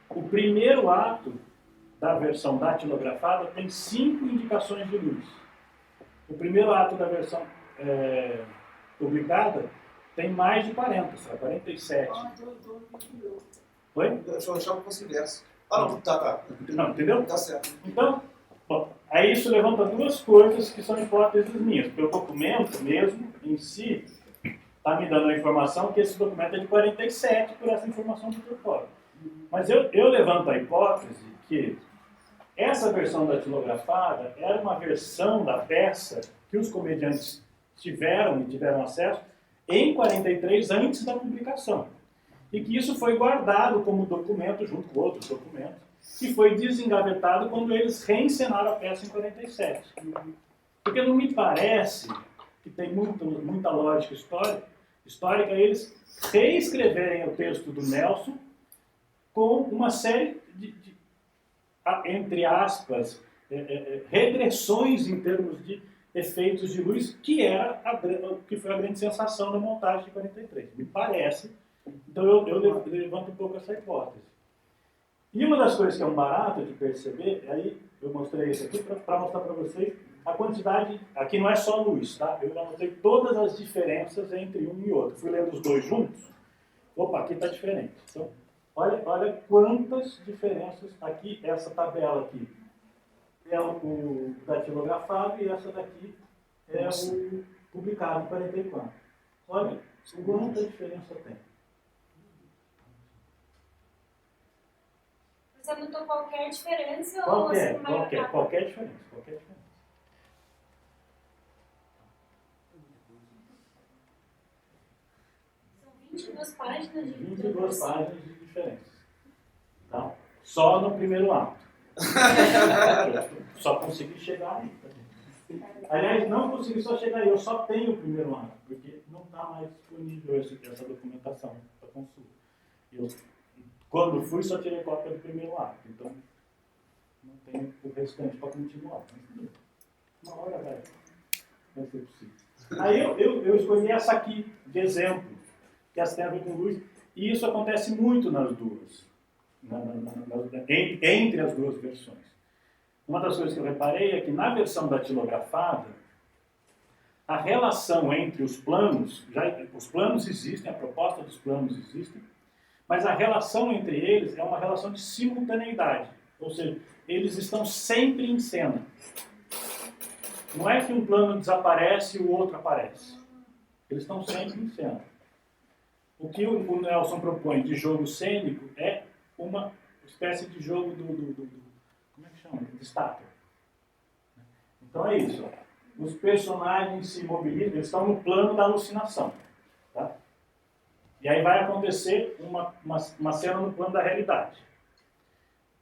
O primeiro ato da versão datilografada tem 5 indicações de luz. O primeiro ato da versão publicada tem mais de 40, sabe? 47. Oi? Eu só achava que fosse inverso. Tá. Não, entendeu? Tá certo. Então, bom, aí isso levanta duas coisas que são hipóteses minhas. Porque o documento mesmo, em si, está me dando a informação que esse documento é de 47 por essa informação do Turkov. Mas eu levanto a hipótese que essa versão datilografada era uma versão da peça que os comediantes tiveram acesso em 43 antes da publicação. E que isso foi guardado como documento junto com outros documentos, que foi desengavetado quando eles reencenaram a peça em 47. Porque não me parece que tem muita lógica histórica eles reescreverem o texto do Nelson com uma série de entre aspas, regressões em termos de efeitos de luz, que foi a grande sensação da montagem de 43. Me parece. Então eu levanto um pouco essa hipótese. E uma das coisas que é um barato de perceber, aí eu mostrei isso aqui para mostrar para vocês a quantidade, aqui não é só luz, tá? Eu anotei todas as diferenças entre um e outro. Fui lendo os dois juntos. Opa, aqui está diferente. Então, olha quantas diferenças aqui, essa tabela aqui é o datilografado e essa daqui é o publicado, 44. Olha quanta diferença tem. Você notou qualquer diferença? Qualquer ou qualquer diferença. São 22 páginas de 22 páginas de diferença. Tá? Só no primeiro ato. Só consegui chegar aí. Aliás, não consegui só chegar aí, eu só tenho o primeiro ato, porque não está mais disponível essa documentação para consulta. Quando fui, só tirei cópia do primeiro ato, então não tenho o restante para continuar. Uma hora vai ser possível. Aí eu escolhi essa aqui, de exemplo, que essa tem a ver com luz, e isso acontece muito nas duas, entre as duas versões. Uma das coisas que eu reparei é que na versão datilografada, a relação entre os planos existem, a proposta dos planos existe, mas a relação entre eles é uma relação de simultaneidade, ou seja, eles estão sempre em cena. Não é que um plano desaparece e o outro aparece. Eles estão sempre em cena. O que o Nelson propõe de jogo cênico é uma espécie de jogo como é que chama? De estátua. Então é isso. Os personagens se mobilizam, eles estão no plano da alucinação. Tá? E aí vai acontecer uma cena no plano da realidade.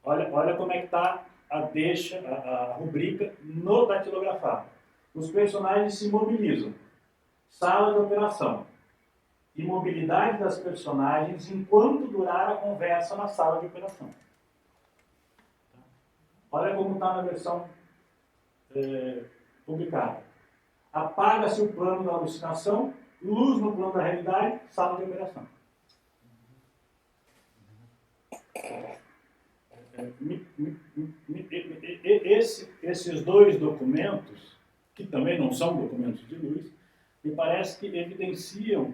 Olha como é que está a rubrica no datilografado. Os personagens se mobilizam. Sala de operação. Imobilidade das personagens enquanto durar a conversa na sala de operação. Olha como está na versão publicada. Apaga-se o plano da alucinação, luz no plano da realidade, sala de operação. Esses dois documentos, que também não são documentos de luz, me parece que evidenciam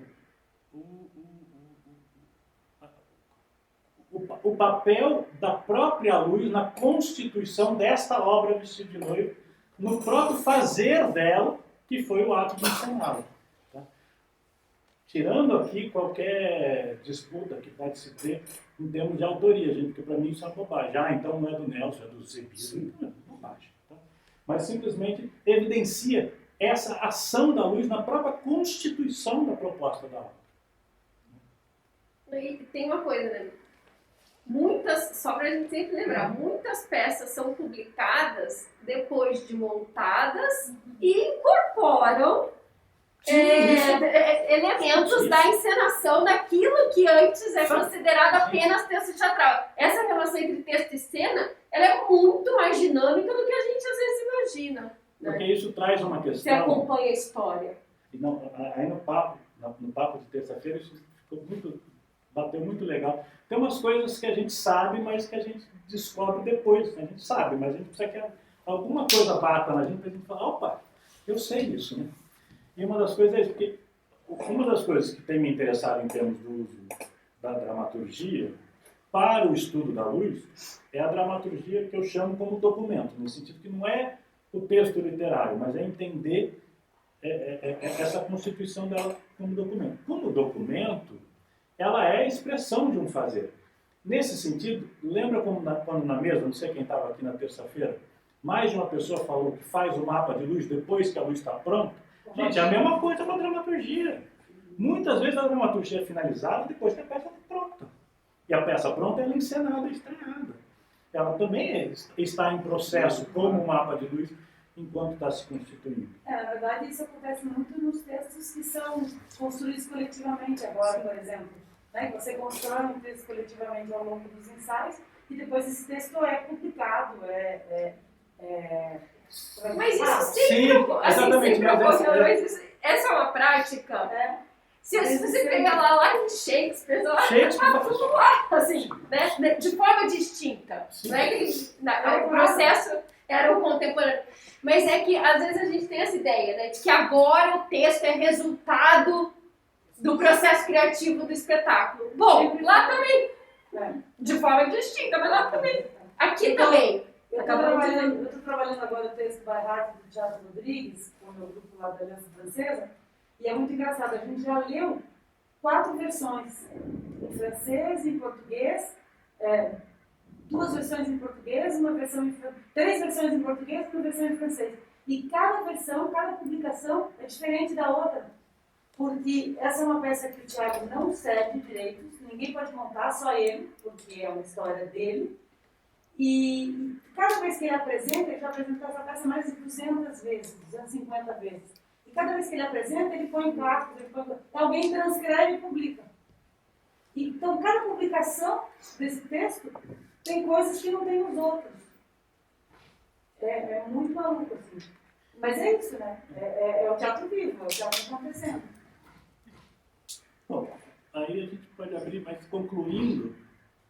o papel da própria luz na constituição desta obra Vestido de Noiva, no próprio fazer dela, que foi o ato de encená-la. Tá? Tirando aqui qualquer disputa que pode se ter em termos de autoria, gente, porque para mim isso é uma bobagem. Então não é do Nelson, é do Zebir, não é bobagem. Tá? Mas simplesmente evidencia essa ação da luz na própria constituição da proposta da obra. E tem uma coisa, né? Só para a gente sempre lembrar, muitas peças são publicadas depois de montadas e incorporam elementos da encenação daquilo que antes é considerado apenas texto teatral. Essa relação entre texto e cena, ela é muito mais dinâmica do que a gente às vezes imagina. Né? Porque isso traz uma questão... Você acompanha a história. E não, aí no papo de terça-feira, isso bateu muito legal. Tem umas coisas que a gente sabe, mas que a gente descobre depois. A gente sabe, mas a gente precisa que alguma coisa bata na gente para a gente falar, opa, eu sei isso, né? E uma das coisas é isso, porque uma das coisas que tem me interessado em termos do uso da dramaturgia para o estudo da luz é a dramaturgia que eu chamo como documento, no sentido que não é o texto literário, mas é entender essa constituição dela como documento. Como documento, ela é a expressão de um fazer. Nesse sentido, lembra quando na mesa, não sei quem estava aqui na terça-feira, mais de uma pessoa falou que faz o mapa de luz depois que a luz está pronta? Gente, é a mesma coisa com a dramaturgia. Muitas vezes a dramaturgia é finalizada depois que a peça está pronta. E a peça pronta ela é encenada e estreada. Ela também está em processo como mapa de luz enquanto está se constituindo. Na verdade, isso acontece muito nos textos que são construídos coletivamente agora, por exemplo. Né? Você constrói um texto coletivamente ao longo dos ensaios e depois esse texto é publicado, Mas isso Sim, sempre, assim, exatamente, sempre mas ocorreu. Essa é uma prática. Se você pegar lá em Shakespeare, Shakespeare, tudo lá, assim, né? De forma distinta. Sim. Não é que o processo era o contemporâneo. Mas é que, às vezes, a gente tem essa ideia, né? De que agora o texto é resultado do processo criativo do espetáculo. Bom, lá também. De forma distinta, mas lá também. Aqui também. Eu estou trabalhando agora o texto by heart do Thiago Rodrigues, com o meu grupo lá da Aliança Francesa, e é muito engraçado, a gente já leu 4 versões, em francês, em português, 2 versões em português, 3 versões em português e 1 versão em francês. E cada versão, cada publicação é diferente da outra, porque essa é uma peça que o Thiago não cede direitos, ninguém pode montar, só ele, porque é uma história dele. E cada vez que ele apresenta, ele já apresentou essa peça mais de 200 vezes, 250 vezes. E cada vez que ele apresenta, ele põe clássicos, alguém transcreve e publica. Então, cada publicação desse texto tem coisas que não tem nos outros. É muito maluco, assim. Mas é isso, né? É o teatro vivo, é o teatro acontecendo. Bom, aí a gente pode abrir, mas concluindo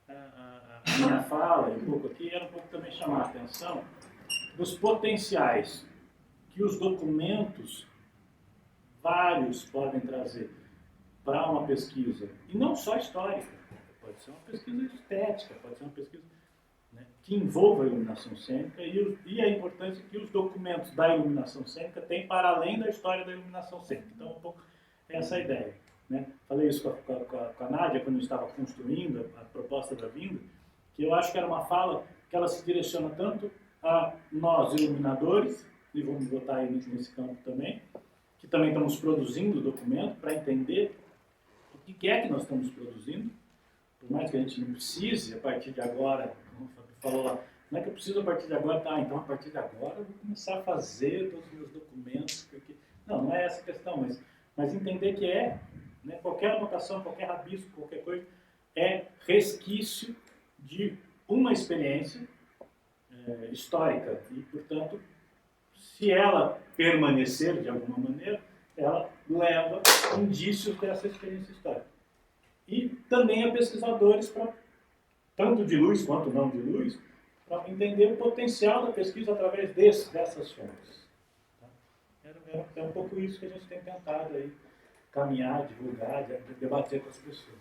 a minha fala, um pouco aqui, era um pouco também chamar a atenção dos potenciais que os documentos vários podem trazer para uma pesquisa, e não só histórica, pode ser uma pesquisa estética, pode ser uma pesquisa, né, que envolva a iluminação cênica e a importância que os documentos da iluminação cênica têm para além da história da iluminação cênica. Então, um pouco essa é a ideia. Né? Falei isso com a Nádia quando a gente estava construindo a proposta da vinda, que eu acho que era uma fala que ela se direciona tanto a nós, iluminadores, e vamos botar aí nesse campo também, que também estamos produzindo o documento para entender o que é que nós estamos produzindo, por mais que a gente não precise, a partir de agora, como o Fábio falou lá, não é que eu preciso a partir de agora, tá, então a partir de agora eu vou começar a fazer todos os meus documentos, porque... não é essa a questão, mas entender que né, qualquer anotação, qualquer rabisco, qualquer coisa, é resquício de uma experiência histórica e, portanto, se ela permanecer de alguma maneira, ela leva indícios dessa experiência histórica. E também a pesquisadores, tanto de luz quanto não de luz, para entender o potencial da pesquisa através dessas fontes. Tá? É um pouco isso que a gente tem tentado aí caminhar, divulgar, debater com as pessoas.